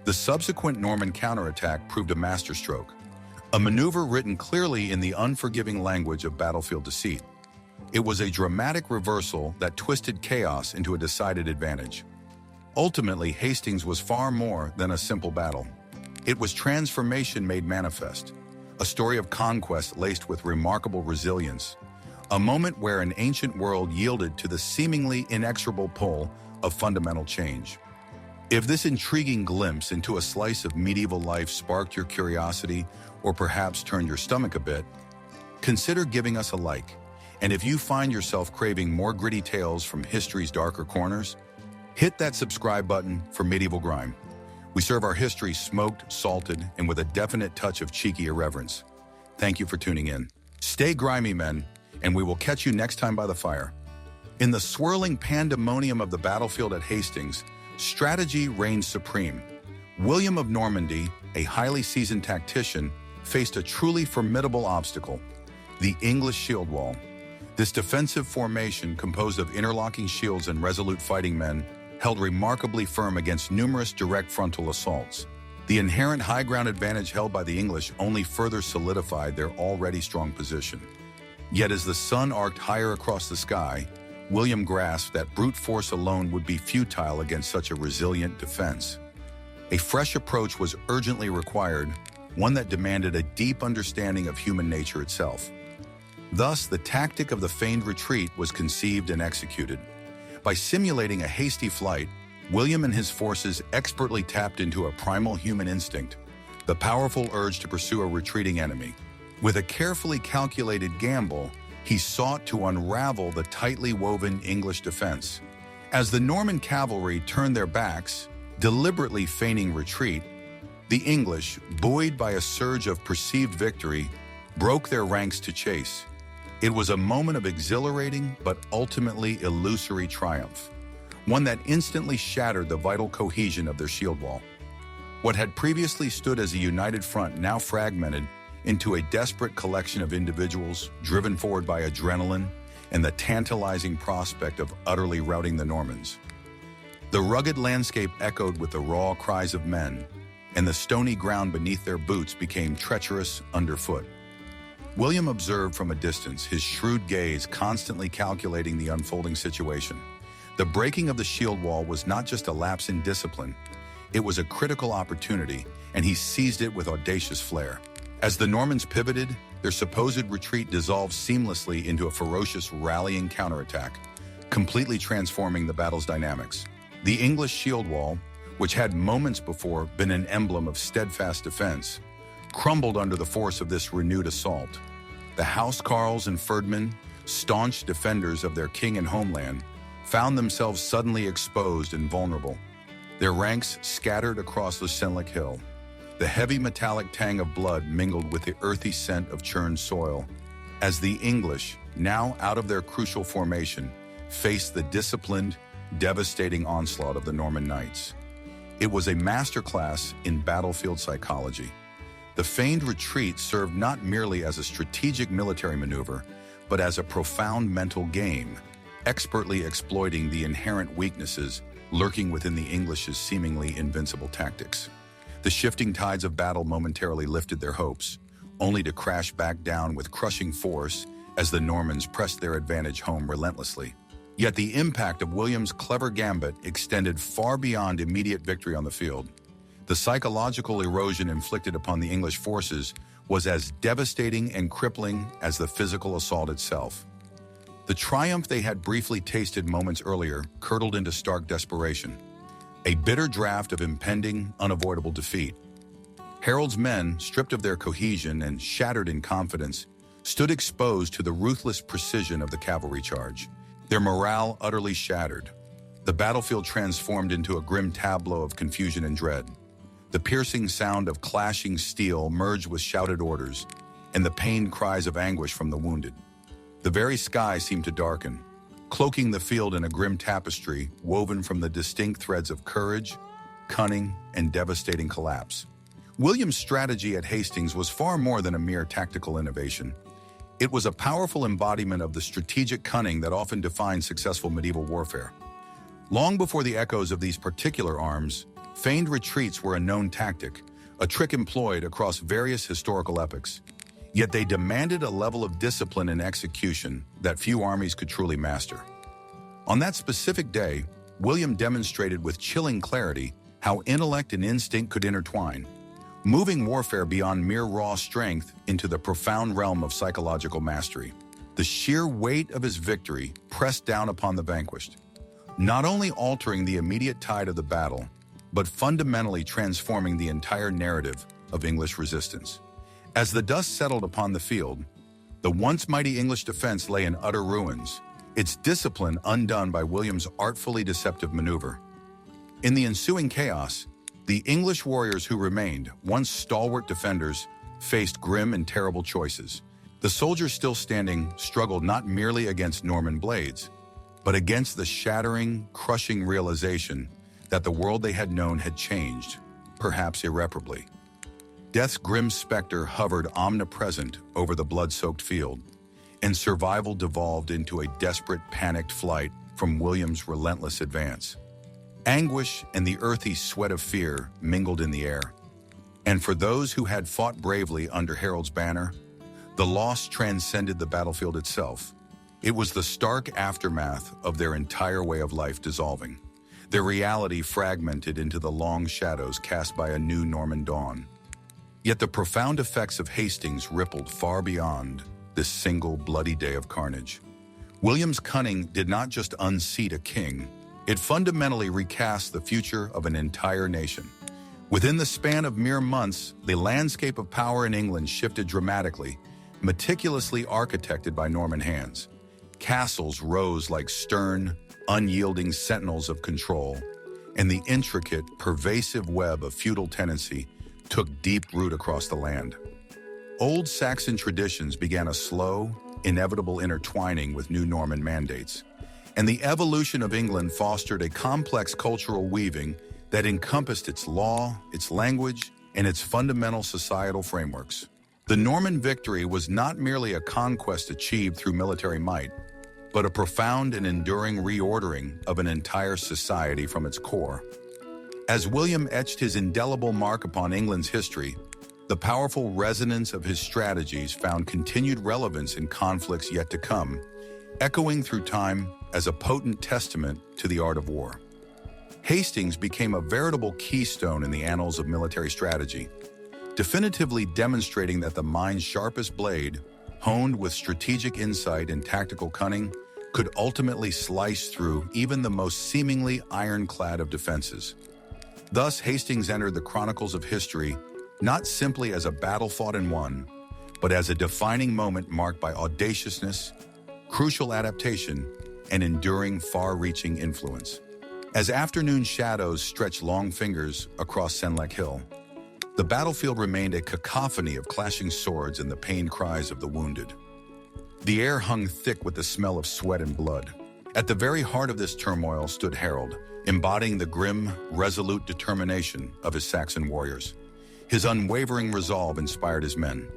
The subsequent Norman counterattack proved a masterstroke, a maneuver written clearly in the unforgiving language of battlefield deceit. It was a dramatic reversal that twisted chaos into a decided advantage. Ultimately, Hastings was far more than a simple battle. It was transformation made manifest, a story of conquest laced with remarkable resilience, a moment where an ancient world yielded to the seemingly inexorable pull of fundamental change. If this intriguing glimpse into a slice of medieval life sparked your curiosity or perhaps turned your stomach a bit, consider giving us a like. And if you find yourself craving more gritty tales from history's darker corners, hit that subscribe button for Medieval Grime. We serve our history smoked, salted, and with a definite touch of cheeky irreverence. Thank you for tuning in. Stay grimy, men, and we will catch you next time by the fire. In the swirling pandemonium of the battlefield at Hastings, strategy reigned supreme. William of Normandy, a highly seasoned tactician, faced a truly formidable obstacle: the English shield wall. This defensive formation, composed of interlocking shields and resolute fighting men, held remarkably firm against numerous direct frontal assaults. The inherent high ground advantage held by the English only further solidified their already strong position. Yet as the sun arced higher across the sky, William grasped that brute force alone would be futile against such a resilient defense. A fresh approach was urgently required, one that demanded a deep understanding of human nature itself. Thus, the tactic of the feigned retreat was conceived and executed. By simulating a hasty flight, William and his forces expertly tapped into a primal human instinct, the powerful urge to pursue a retreating enemy. With a carefully calculated gamble, he sought to unravel the tightly woven English defense. As the Norman cavalry turned their backs, deliberately feigning retreat, the English, buoyed by a surge of perceived victory, broke their ranks to chase. It was a moment of exhilarating but ultimately illusory triumph, one that instantly shattered the vital cohesion of their shield wall. What had previously stood as a united front now fragmented into a desperate collection of individuals driven forward by adrenaline and the tantalizing prospect of utterly routing the Normans. The rugged landscape echoed with the raw cries of men, and the stony ground beneath their boots became treacherous underfoot. William observed from a distance, his shrewd gaze constantly calculating the unfolding situation. The breaking of the shield wall was not just a lapse in discipline, it was a critical opportunity, and he seized it with audacious flair. As the Normans pivoted, their supposed retreat dissolved seamlessly into a ferocious rallying counterattack, completely transforming the battle's dynamics. The English shield wall, which had moments before been an emblem of steadfast defense, crumbled under the force of this renewed assault. The housecarls and ferdmen, staunch defenders of their king and homeland, found themselves suddenly exposed and vulnerable. Their ranks scattered across the Senlac Hill. The heavy metallic tang of blood mingled with the earthy scent of churned soil, as the English, now out of their crucial formation, faced the disciplined, devastating onslaught of the Norman knights. It was a masterclass in battlefield psychology. The feigned retreat served not merely as a strategic military maneuver, but as a profound mental game, expertly exploiting the inherent weaknesses lurking within the English's seemingly invincible tactics. The shifting tides of battle momentarily lifted their hopes, only to crash back down with crushing force as the Normans pressed their advantage home relentlessly. Yet the impact of William's clever gambit extended far beyond immediate victory on the field. The psychological erosion inflicted upon the English forces was as devastating and crippling as the physical assault itself. The triumph they had briefly tasted moments earlier curdled into stark desperation, a bitter draft of impending, unavoidable defeat. Harold's men, stripped of their cohesion and shattered in confidence, stood exposed to the ruthless precision of the cavalry charge. Their morale utterly shattered. The battlefield transformed into a grim tableau of confusion and dread. The piercing sound of clashing steel merged with shouted orders, and the pained cries of anguish from the wounded. The very sky seemed to darken, cloaking the field in a grim tapestry woven from the distinct threads of courage, cunning, and devastating collapse. William's strategy at Hastings was far more than a mere tactical innovation. It was a powerful embodiment of the strategic cunning that often defines successful medieval warfare. Long before the echoes of these particular arms, feigned retreats were a known tactic, a trick employed across various historical epochs. Yet they demanded a level of discipline and execution that few armies could truly master. On that specific day, William demonstrated with chilling clarity how intellect and instinct could intertwine, moving warfare beyond mere raw strength into the profound realm of psychological mastery. The sheer weight of his victory pressed down upon the vanquished, not only altering the immediate tide of the battle, but fundamentally transforming the entire narrative of English resistance. As the dust settled upon the field, the once mighty English defense lay in utter ruins, its discipline undone by William's artfully deceptive maneuver. In the ensuing chaos, the English warriors who remained, once stalwart defenders, faced grim and terrible choices. The soldiers still standing struggled not merely against Norman blades, but against the shattering, crushing realization that the world they had known had changed, perhaps irreparably. Death's grim specter hovered omnipresent over the blood-soaked field, and survival devolved into a desperate, panicked flight from William's relentless advance. Anguish and the earthy sweat of fear mingled in the air. And for those who had fought bravely under Harold's banner, the loss transcended the battlefield itself. It was the stark aftermath of their entire way of life dissolving, their reality fragmented into the long shadows cast by a new Norman dawn. Yet the profound effects of Hastings rippled far beyond this single bloody day of carnage. William's cunning did not just unseat a king, it fundamentally recast the future of an entire nation. Within the span of mere months, the landscape of power in England shifted dramatically, meticulously architected by Norman hands. Castles rose like stern, unyielding sentinels of control, and the intricate, pervasive web of feudal tenancy took deep root across the land. Old Saxon traditions began a slow, inevitable intertwining with new Norman mandates, and the evolution of England fostered a complex cultural weaving that encompassed its law, its language, and its fundamental societal frameworks. The Norman victory was not merely a conquest achieved through military might, but a profound and enduring reordering of an entire society from its core. As William etched his indelible mark upon England's history, the powerful resonance of his strategies found continued relevance in conflicts yet to come, echoing through time as a potent testament to the art of war. Hastings became a veritable keystone in the annals of military strategy, definitively demonstrating that the mind's sharpest blade, honed with strategic insight and tactical cunning, could ultimately slice through even the most seemingly ironclad of defenses. Thus, Hastings entered the chronicles of history not simply as a battle fought and won, but as a defining moment marked by audaciousness, crucial adaptation, and enduring far-reaching influence. As afternoon shadows stretched long fingers across Senlac Hill, the battlefield remained a cacophony of clashing swords and the pained cries of the wounded. The air hung thick with the smell of sweat and blood. At the very heart of this turmoil stood Harold, embodying the grim, resolute determination of his Saxon warriors. His unwavering resolve inspired his men.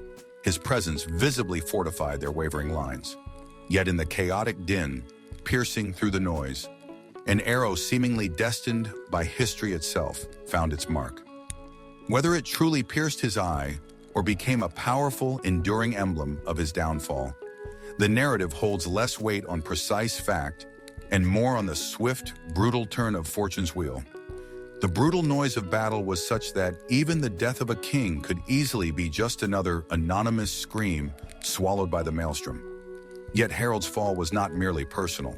His presence visibly fortified their wavering lines. Yet in the chaotic din, piercing through the noise, an arrow seemingly destined by history itself found its mark. Whether it truly pierced his eye or became a powerful, enduring emblem of his downfall, the narrative holds less weight on precise fact and more on the swift, brutal turn of fortune's wheel. The brutal noise of battle was such that even the death of a king could easily be just another anonymous scream swallowed by the maelstrom. Yet Harold's fall was not merely personal.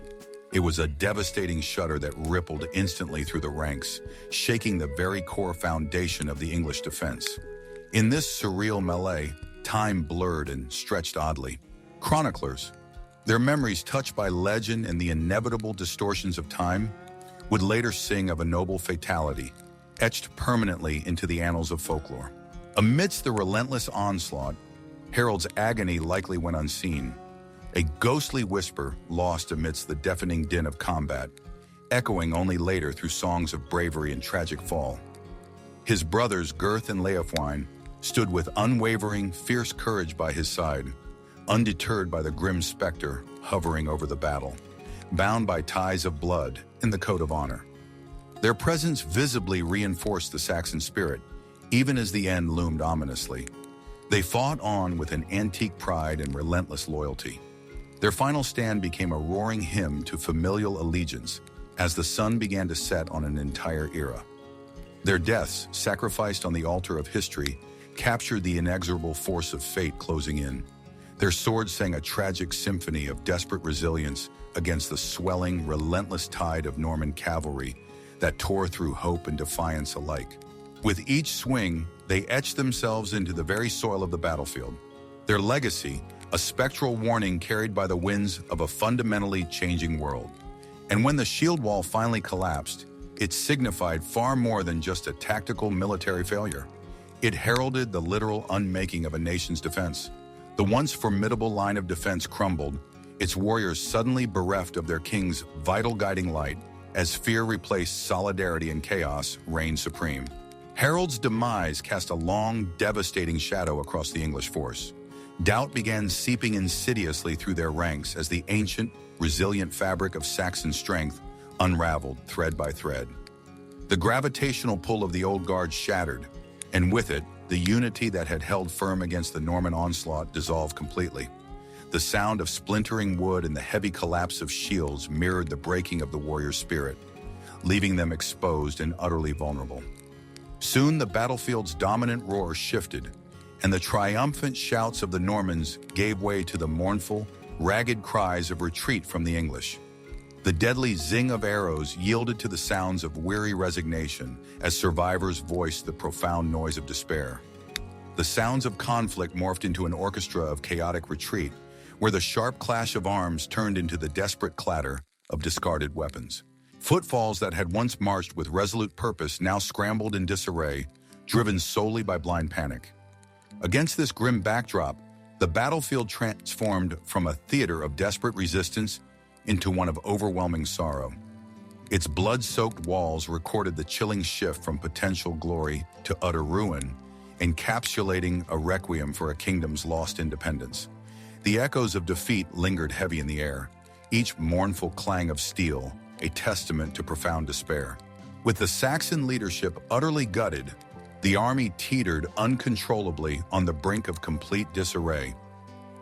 It was a devastating shudder that rippled instantly through the ranks, shaking the very core foundation of the English defense. In this surreal melee, time blurred and stretched oddly. Chroniclers, their memories touched by legend and the inevitable distortions of time, would later sing of a noble fatality, etched permanently into the annals of folklore. Amidst the relentless onslaught, Harold's agony likely went unseen, a ghostly whisper lost amidst the deafening din of combat, echoing only later through songs of bravery and tragic fall. His brothers Gurth and Leofwine stood with unwavering, fierce courage by his side, undeterred by the grim specter hovering over the battle, bound by ties of blood in the code of honor. Their presence visibly reinforced the Saxon spirit, even as the end loomed ominously. They fought on with an antique pride and relentless loyalty. Their final stand became a roaring hymn to familial allegiance as the sun began to set on an entire era. Their deaths, sacrificed on the altar of history, captured the inexorable force of fate closing in. Their swords sang a tragic symphony of desperate resilience against the swelling, relentless tide of Norman cavalry that tore through hope and defiance alike. With each swing, they etched themselves into the very soil of the battlefield. Their legacy, a spectral warning carried by the winds of a fundamentally changing world. And when the shield wall finally collapsed, it signified far more than just a tactical military failure. It heralded the literal unmaking of a nation's defense. The once formidable line of defense crumbled, its warriors suddenly bereft of their king's vital guiding light, As fear replaced solidarity and chaos reigned supreme. Harold's demise cast a long, devastating shadow across the English force. Doubt began seeping insidiously through their ranks as the ancient, resilient fabric of Saxon strength unraveled thread by thread. The gravitational pull of the old guard shattered, and with it, the unity that had held firm against the Norman onslaught dissolved completely. The sound of splintering wood and the heavy collapse of shields mirrored the breaking of the warrior spirit, leaving them exposed and utterly vulnerable. Soon the battlefield's dominant roar shifted, and the triumphant shouts of the Normans gave way to the mournful, ragged cries of retreat from the English. The deadly zing of arrows yielded to the sounds of weary resignation as survivors voiced the profound noise of despair. The sounds of conflict morphed into an orchestra of chaotic retreat, where the sharp clash of arms turned into the desperate clatter of discarded weapons. Footfalls that had once marched with resolute purpose now scrambled in disarray, driven solely by blind panic. Against this grim backdrop, the battlefield transformed from a theater of desperate resistance into one of overwhelming sorrow. Its blood-soaked walls recorded the chilling shift from potential glory to utter ruin, encapsulating a requiem for a kingdom's lost independence. The echoes of defeat lingered heavy in the air, each mournful clang of steel a testament to profound despair. With the Saxon leadership utterly gutted, the army teetered uncontrollably on the brink of complete disarray.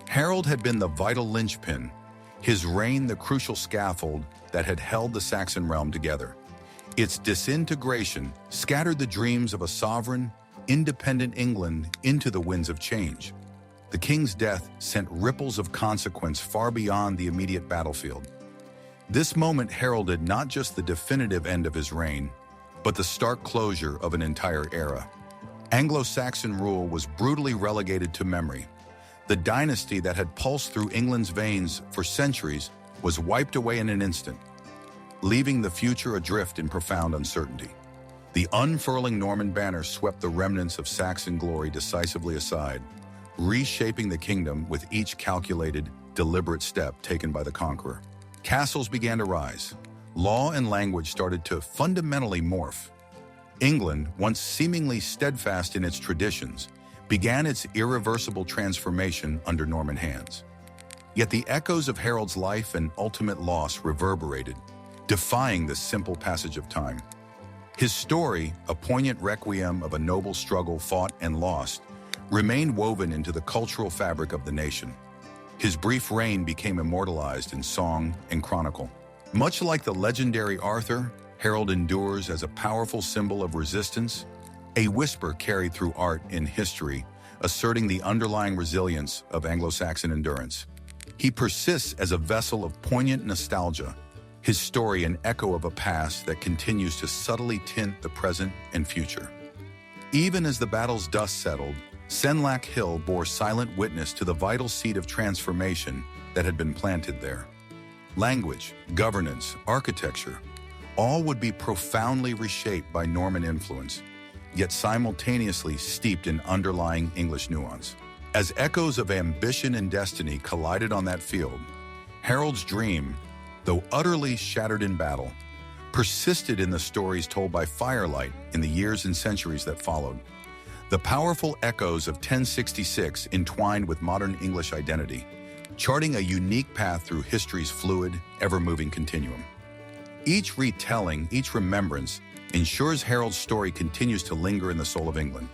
Harold had been the vital linchpin, his reign the crucial scaffold that had held the Saxon realm together. Its disintegration scattered the dreams of a sovereign, independent England into the winds of change. The king's death sent ripples of consequence far beyond the immediate battlefield. This moment heralded not just the definitive end of his reign, but the stark closure of an entire era. Anglo-Saxon rule was brutally relegated to memory. The dynasty that had pulsed through England's veins for centuries was wiped away in an instant, leaving the future adrift in profound uncertainty. The unfurling Norman banner swept the remnants of Saxon glory decisively aside, reshaping the kingdom with each calculated, deliberate step taken by the conqueror. Castles began to rise. Law and language started to fundamentally morph. England, once seemingly steadfast in its traditions, began its irreversible transformation under Norman hands. Yet the echoes of Harold's life and ultimate loss reverberated, defying this simple passage of time. His story, a poignant requiem of a noble struggle fought and lost, remained woven into the cultural fabric of the nation. His brief reign became immortalized in song and chronicle. Much like the legendary Arthur, Harold endures as a powerful symbol of resistance, a whisper carried through art and history, asserting the underlying resilience of Anglo-Saxon endurance. He persists as a vessel of poignant nostalgia, his story an echo of a past that continues to subtly tint the present and future. Even as the battle's dust settled, Senlac Hill bore silent witness to the vital seed of transformation that had been planted there. Language, governance, architecture, all would be profoundly reshaped by Norman influence, yet simultaneously steeped in underlying English nuance. As echoes of ambition and destiny collided on that field, Harold's dream, though utterly shattered in battle, persisted in the stories told by firelight in the years and centuries that followed. The powerful echoes of 1066 entwined with modern English identity, charting a unique path through history's fluid, ever-moving continuum. Each retelling, each remembrance, ensures Harold's story continues to linger in the soul of England,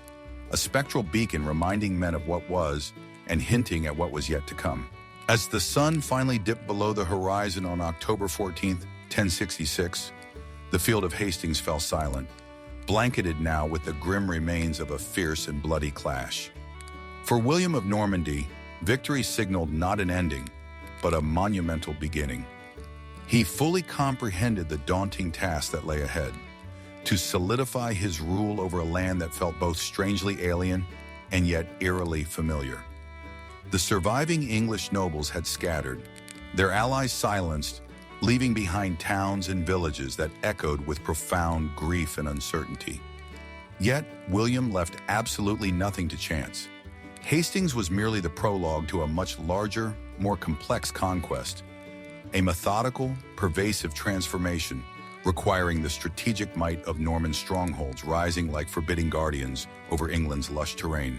a spectral beacon reminding men of what was and hinting at what was yet to come. As the sun finally dipped below the horizon on October 14th, 1066, the field of Hastings fell silent, blanketed now with the grim remains of a fierce and bloody clash. For William of Normandy, victory signaled not an ending, but a monumental beginning. He fully comprehended the daunting task that lay ahead, to solidify his rule over a land that felt both strangely alien and yet eerily familiar. The surviving English nobles had scattered, their allies silenced, leaving behind towns and villages that echoed with profound grief and uncertainty. Yet, William left absolutely nothing to chance. Hastings was merely the prologue to a much larger, more complex conquest, a methodical, pervasive transformation requiring the strategic might of Norman strongholds rising like forbidding guardians over England's lush terrain.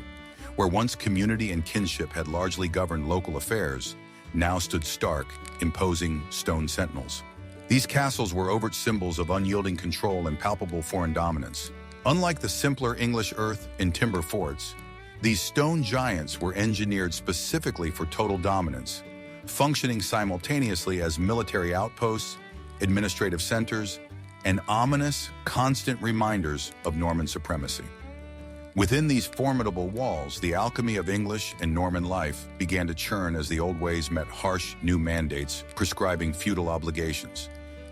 Where once community and kinship had largely governed local affairs, now stood stark, imposing stone sentinels. These castles were overt symbols of unyielding control and palpable foreign dominance. Unlike the simpler English earth and timber forts, these stone giants were engineered specifically for total dominance, functioning simultaneously as military outposts, administrative centers, and ominous, constant reminders of Norman supremacy. Within these formidable walls, the alchemy of English and Norman life began to churn as the old ways met harsh new mandates prescribing feudal obligations,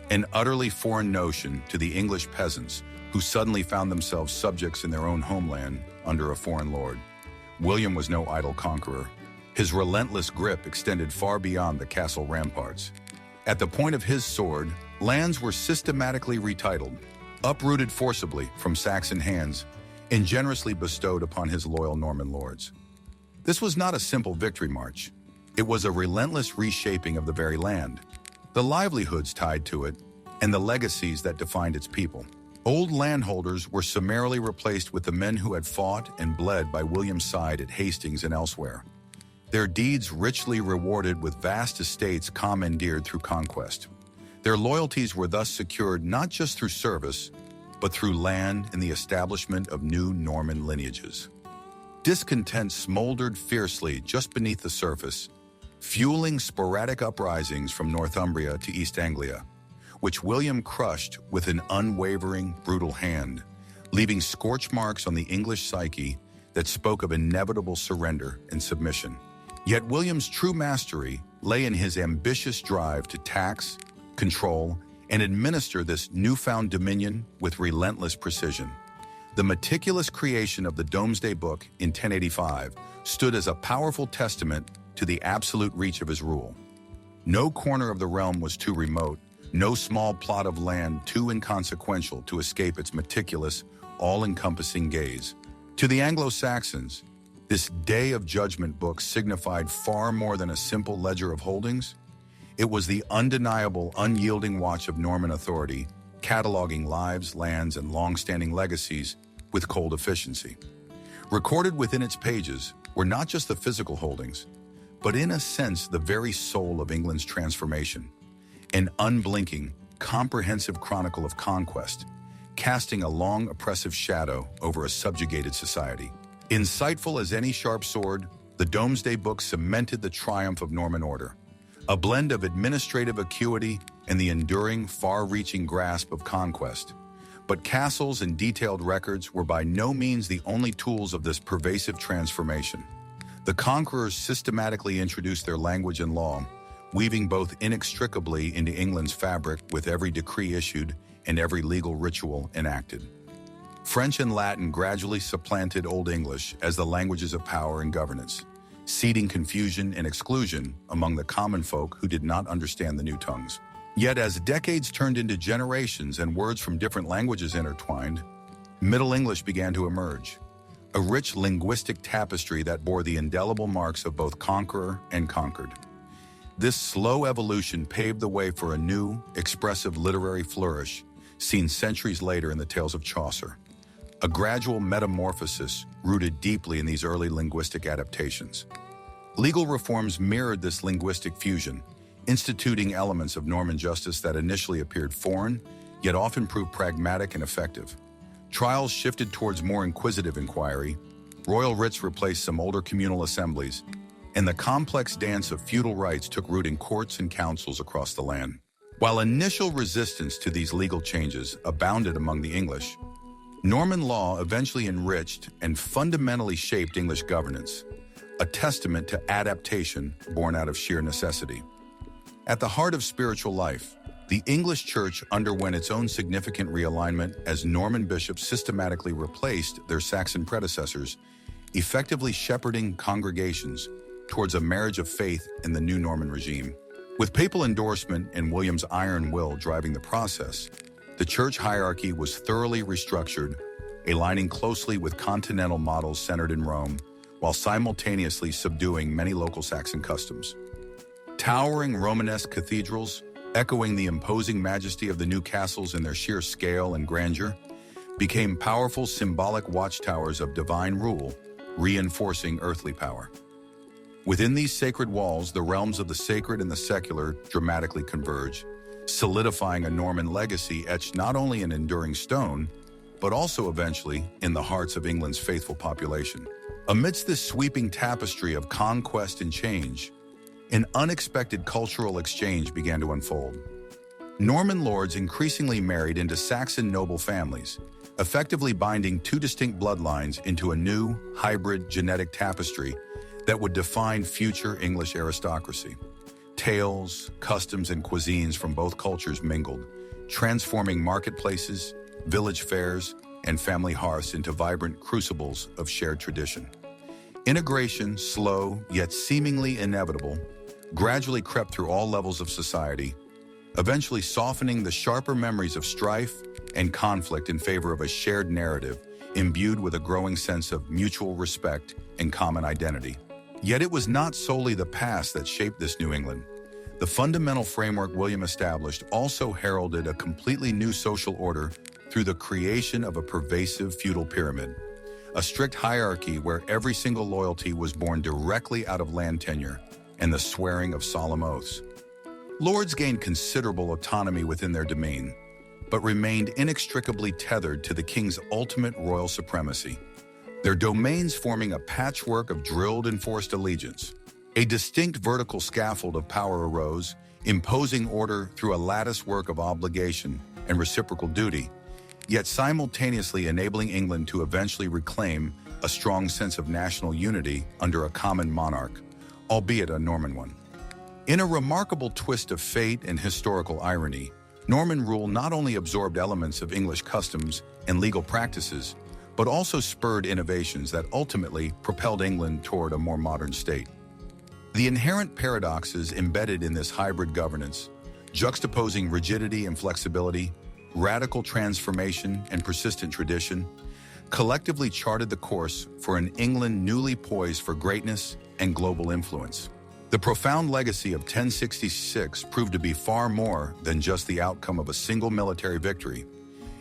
an utterly foreign notion to the English peasants who suddenly found themselves subjects in their own homeland under a foreign lord. William was no idle conqueror. His relentless grip extended far beyond the castle ramparts. At the point of his sword, lands were systematically retitled, uprooted forcibly from Saxon hands, and generously bestowed upon his loyal Norman lords. This was not a simple victory march. It was a relentless reshaping of the very land, the livelihoods tied to it, and the legacies that defined its people. Old landholders were summarily replaced with the men who had fought and bled by William's side at Hastings and elsewhere, their deeds richly rewarded with vast estates commandeered through conquest. Their loyalties were thus secured not just through service, but through land and the establishment of new Norman lineages. Discontent smoldered fiercely just beneath the surface, fueling sporadic uprisings from Northumbria to East Anglia, which William crushed with an unwavering, brutal hand, leaving scorch marks on the English psyche that spoke of inevitable surrender and submission. Yet William's true mastery lay in his ambitious drive to tax, control, and administer this newfound dominion with relentless precision. The meticulous creation of the Domesday Book in 1085 stood as a powerful testament to the absolute reach of his rule. No corner of the realm was too remote, no small plot of land too inconsequential to escape its meticulous, all-encompassing gaze. To the Anglo-Saxons, this Day of Judgment book signified far more than a simple ledger of holdings. It was the undeniable, unyielding watch of Norman authority, cataloging lives, lands, and long-standing legacies with cold efficiency. Recorded within its pages were not just the physical holdings, but in a sense the very soul of England's transformation, an unblinking, comprehensive chronicle of conquest, casting a long, oppressive shadow over a subjugated society. Insightful as any sharp sword, the Domesday Book cemented the triumph of Norman order, a blend of administrative acuity and the enduring, far-reaching grasp of conquest. But castles and detailed records were by no means the only tools of this pervasive transformation. The conquerors systematically introduced their language and law, weaving both inextricably into England's fabric with every decree issued and every legal ritual enacted. French and Latin gradually supplanted Old English as the languages of power and governance, seeding confusion and exclusion among the common folk who did not understand the new tongues. Yet as decades turned into generations and words from different languages intertwined, Middle English began to emerge, a rich linguistic tapestry that bore the indelible marks of both conqueror and conquered. This slow evolution paved the way for a new, expressive literary flourish seen centuries later in the tales of Chaucer, a gradual metamorphosis rooted deeply in these early linguistic adaptations. Legal reforms mirrored this linguistic fusion, instituting elements of Norman justice that initially appeared foreign, yet often proved pragmatic and effective. Trials shifted towards more inquisitive inquiry, royal writs replaced some older communal assemblies, and the complex dance of feudal rights took root in courts and councils across the land. While initial resistance to these legal changes abounded among the English, Norman law eventually enriched and fundamentally shaped English governance, a testament to adaptation born out of sheer necessity. At the heart of spiritual life, the English Church underwent its own significant realignment as Norman bishops systematically replaced their Saxon predecessors, effectively shepherding congregations towards a marriage of faith in the new Norman regime. With papal endorsement and William's iron will driving the process, the church hierarchy was thoroughly restructured, aligning closely with continental models centered in Rome, while simultaneously subduing many local Saxon customs. Towering Romanesque cathedrals, echoing the imposing majesty of the new castles in their sheer scale and grandeur, became powerful symbolic watchtowers of divine rule, reinforcing earthly power. Within these sacred walls, the realms of the sacred and the secular dramatically converge, solidifying a Norman legacy etched not only in enduring stone, but also eventually in the hearts of England's faithful population. Amidst this sweeping tapestry of conquest and change, an unexpected cultural exchange began to unfold. Norman lords increasingly married into Saxon noble families, effectively binding two distinct bloodlines into a new, hybrid genetic tapestry that would define future English aristocracy. Tales, customs, and cuisines from both cultures mingled, transforming marketplaces, village fairs, and family hearths into vibrant crucibles of shared tradition. Integration, slow yet seemingly inevitable, gradually crept through all levels of society, eventually softening the sharper memories of strife and conflict in favor of a shared narrative imbued with a growing sense of mutual respect and common identity. Yet it was not solely the past that shaped this New England. The fundamental framework William established also heralded a completely new social order through the creation of a pervasive feudal pyramid, a strict hierarchy where every single loyalty was born directly out of land tenure and the swearing of solemn oaths. Lords gained considerable autonomy within their domain, but remained inextricably tethered to the king's ultimate royal supremacy, their domains forming a patchwork of drilled enforced allegiance. A distinct vertical scaffold of power arose, imposing order through a lattice work of obligation and reciprocal duty, yet simultaneously enabling England to eventually reclaim a strong sense of national unity under a common monarch, albeit a Norman one. In a remarkable twist of fate and historical irony, Norman rule not only absorbed elements of English customs and legal practices, but also spurred innovations that ultimately propelled England toward a more modern state. The inherent paradoxes embedded in this hybrid governance, juxtaposing rigidity and flexibility, radical transformation and persistent tradition, collectively charted the course for an England newly poised for greatness and global influence. The profound legacy of 1066 proved to be far more than just the outcome of a single military victory.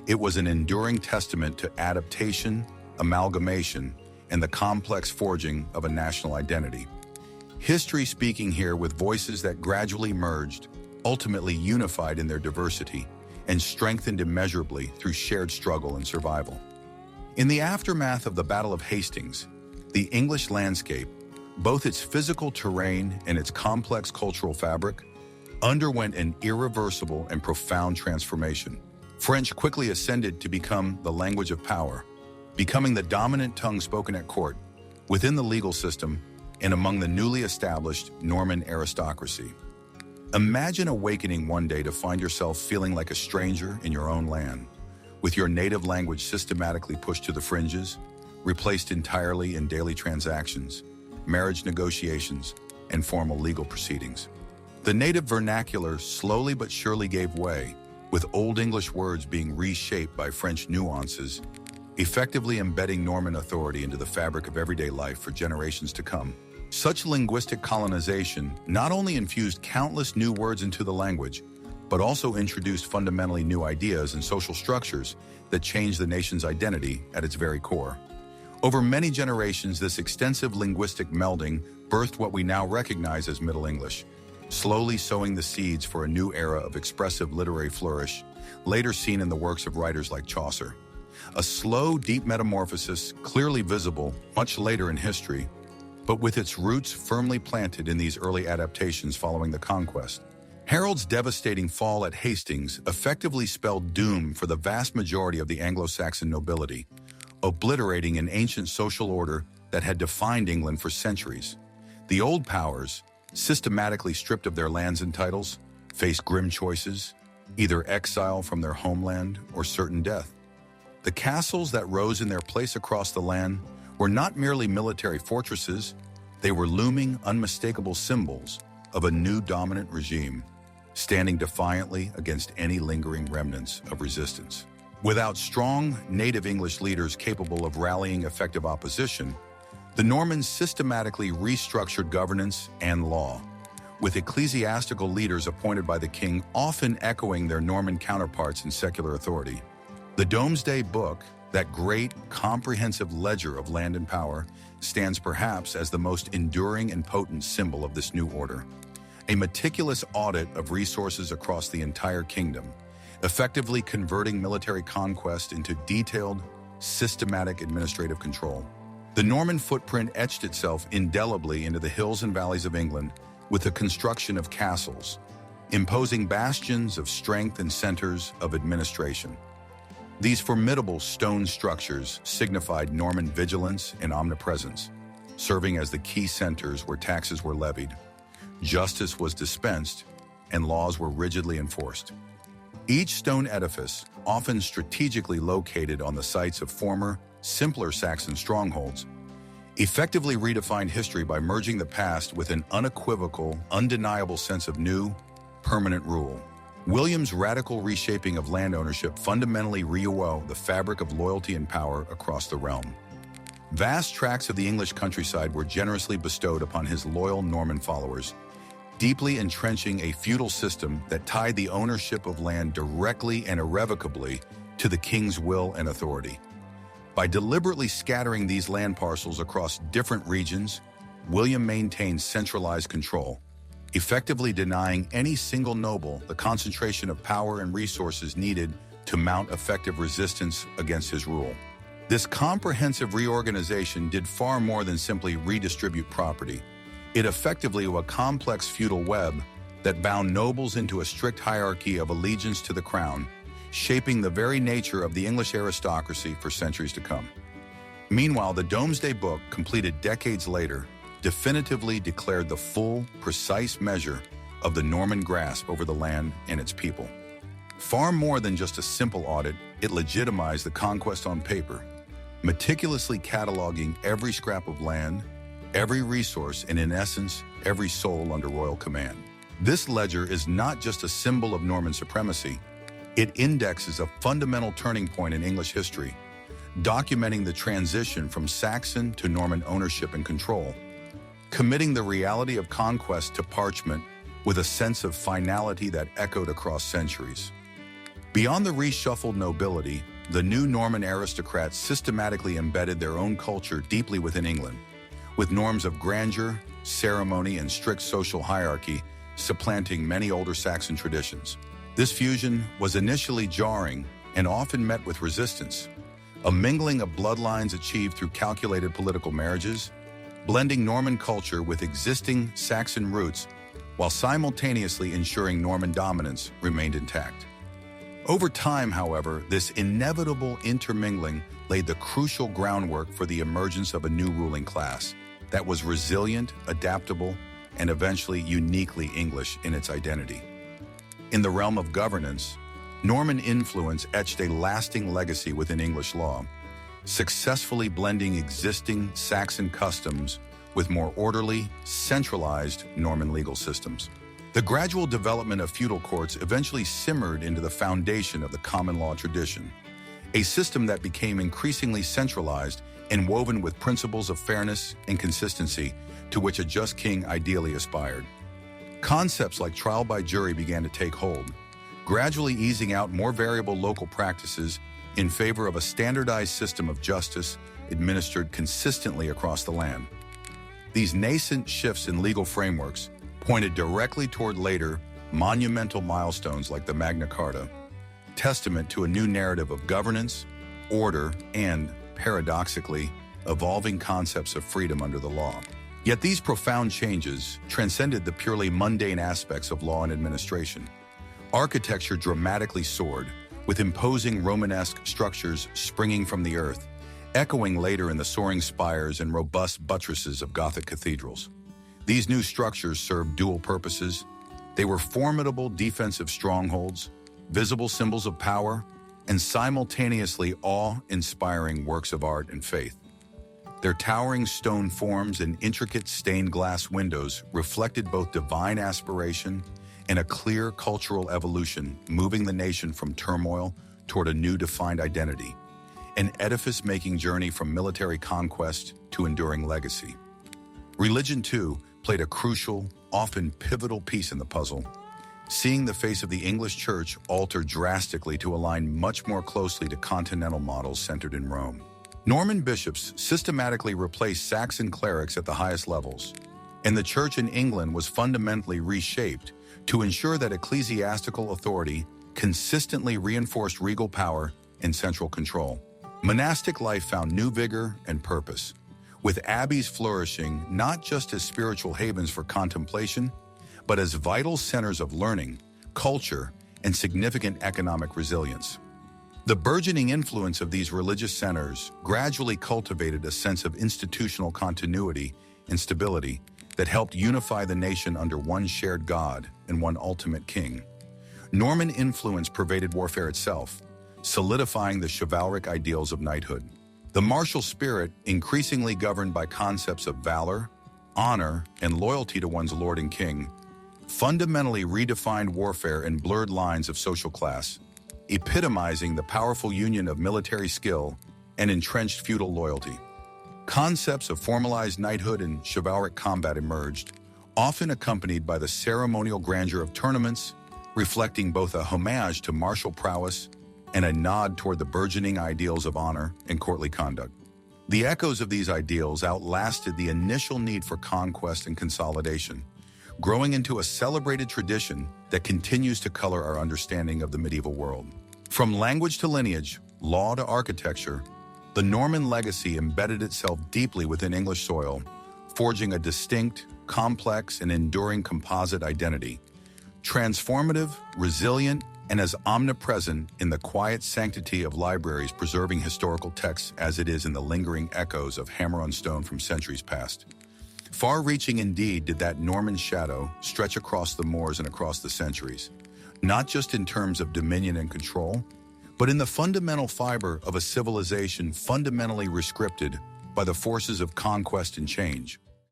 It was an enduring testament to adaptation, amalgamation, and the complex forging of a national identity. History speaking here with voices that gradually merged, ultimately unified in their diversity, and strengthened immeasurably through shared struggle and survival. In the aftermath of the Battle of Hastings, the English landscape, both its physical terrain and its complex cultural fabric, underwent an irreversible and profound transformation. French quickly ascended to become the language of power, becoming the dominant tongue spoken at court, within the legal system, and among the newly established Norman aristocracy. Imagine awakening one day to find yourself feeling like a stranger in your own land, with your native language systematically pushed to the fringes, replaced entirely in daily transactions, marriage negotiations, and formal legal proceedings. The native vernacular slowly but surely gave way, with Old English words being reshaped by French nuances, effectively embedding Norman authority into the fabric of everyday life for generations to come. Such linguistic colonization not only infused countless new words into the language, but also introduced fundamentally new ideas and social structures that changed the nation's identity at its very core. Over many generations, this extensive linguistic melding birthed what we now recognize as Middle English, slowly sowing the seeds for a new era of expressive literary flourish, later seen in the works of writers like Chaucer. A slow, deep metamorphosis clearly visible much later in history, but with its roots firmly planted in these early adaptations following the conquest. Harold's devastating fall at Hastings effectively spelled doom for the vast majority of the Anglo-Saxon nobility, obliterating an ancient social order that had defined England for centuries. The old powers, systematically stripped of their lands and titles, faced grim choices, either exile from their homeland or certain death. The castles that rose in their place across the land were not merely military fortresses, they were looming, unmistakable symbols of a new dominant regime, standing defiantly against any lingering remnants of resistance. Without strong native English leaders capable of rallying effective opposition, the Normans systematically restructured governance and law, with ecclesiastical leaders appointed by the king often echoing their Norman counterparts in secular authority. The Domesday Book, that great, comprehensive ledger of land and power, stands perhaps as the most enduring and potent symbol of this new order. A meticulous audit of resources across the entire kingdom, effectively converting military conquest into detailed, systematic administrative control. The Norman footprint etched itself indelibly into the hills and valleys of England with the construction of castles, imposing bastions of strength and centers of administration. These formidable stone structures signified Norman vigilance and omnipresence, serving as the key centers where taxes were levied, justice was dispensed, and laws were rigidly enforced. Each stone edifice, often strategically located on the sites of former, simpler Saxon strongholds, effectively redefined history by merging the past with an unequivocal, undeniable sense of new, permanent rule. William's radical reshaping of land ownership fundamentally rewove the fabric of loyalty and power across the realm. Vast tracts of the English countryside were generously bestowed upon his loyal Norman followers, deeply entrenching a feudal system that tied the ownership of land directly and irrevocably to the king's will and authority. By deliberately scattering these land parcels across different regions, William maintained centralized control, effectively denying any single noble the concentration of power and resources needed to mount effective resistance against his rule. This comprehensive reorganization did far more than simply redistribute property. It effectively was a complex feudal web that bound nobles into a strict hierarchy of allegiance to the crown, shaping the very nature of the English aristocracy for centuries to come. Meanwhile, the Domesday Book, completed decades later, definitively declared the full, precise measure of the Norman grasp over the land and its people. Far more than just a simple audit, it legitimized the conquest on paper, meticulously cataloging every scrap of land, every resource, and in essence, every soul under royal command. This ledger is not just a symbol of Norman supremacy, it indexes a fundamental turning point in English history, documenting the transition from Saxon to Norman ownership and control, committing the reality of conquest to parchment with a sense of finality that echoed across centuries. Beyond the reshuffled nobility, the new Norman aristocrats systematically embedded their own culture deeply within England, with norms of grandeur, ceremony, and strict social hierarchy supplanting many older Saxon traditions. This fusion was initially jarring and often met with resistance, a mingling of bloodlines achieved through calculated political marriages, blending Norman culture with existing Saxon roots while simultaneously ensuring Norman dominance remained intact. Over time, however, this inevitable intermingling laid the crucial groundwork for the emergence of a new ruling class that was resilient, adaptable, and eventually uniquely English in its identity. In the realm of governance, Norman influence etched a lasting legacy within English law, successfully blending existing Saxon customs with more orderly, centralized Norman legal systems. The gradual development of feudal courts eventually simmered into the foundation of the common law tradition, a system that became increasingly centralized and woven with principles of fairness and consistency to which a just king ideally aspired. Concepts like trial by jury began to take hold, gradually easing out more variable local practices in favor of a standardized system of justice administered consistently across the land. These nascent shifts in legal frameworks pointed directly toward later, monumental milestones like the Magna Carta, testament to a new narrative of governance, order, and, paradoxically, evolving concepts of freedom under the law. Yet these profound changes transcended the purely mundane aspects of law and administration. Architecture dramatically soared, with imposing Romanesque structures springing from the earth, echoing later in the soaring spires and robust buttresses of Gothic cathedrals. These new structures served dual purposes. They were formidable defensive strongholds, visible symbols of power, and simultaneously awe-inspiring works of art and faith. Their towering stone forms and intricate stained glass windows reflected both divine aspiration and a clear cultural evolution, moving the nation from turmoil toward a new defined identity, an edifice-making journey from military conquest to enduring legacy. Religion, too, played a crucial, often pivotal piece in the puzzle, seeing the face of the English church alter drastically to align much more closely to continental models centered in Rome. Norman bishops systematically replaced Saxon clerics at the highest levels, and the church in England was fundamentally reshaped to ensure that ecclesiastical authority consistently reinforced regal power and central control. Monastic life found new vigor and purpose, with abbeys flourishing not just as spiritual havens for contemplation, but as vital centers of learning, culture, and significant economic resilience. The burgeoning influence of these religious centers gradually cultivated a sense of institutional continuity and stability that helped unify the nation under one shared God and one ultimate king. Norman influence pervaded warfare itself, solidifying the chivalric ideals of knighthood. The martial spirit, increasingly governed by concepts of valor, honor, and loyalty to one's lord and king, fundamentally redefined warfare and blurred lines of social class, epitomizing the powerful union of military skill and entrenched feudal loyalty. Concepts of formalized knighthood and chivalric combat emerged, often accompanied by the ceremonial grandeur of tournaments, reflecting both a homage to martial prowess and a nod toward the burgeoning ideals of honor and courtly conduct. The echoes of these ideals outlasted the initial need for conquest and consolidation, growing into a celebrated tradition that continues to color our understanding of the medieval world. From language to lineage, law to architecture, the Norman legacy embedded itself deeply within English soil, forging a distinct, complex, and enduring composite identity, transformative, resilient, and as omnipresent in the quiet sanctity of libraries preserving historical texts as it is in the lingering echoes of hammer on stone from centuries past. Far-reaching indeed did that Norman shadow stretch across the moors and across the centuries, not just in terms of dominion and control, but in the fundamental fiber of a civilization fundamentally rescripted by the forces of conquest and change.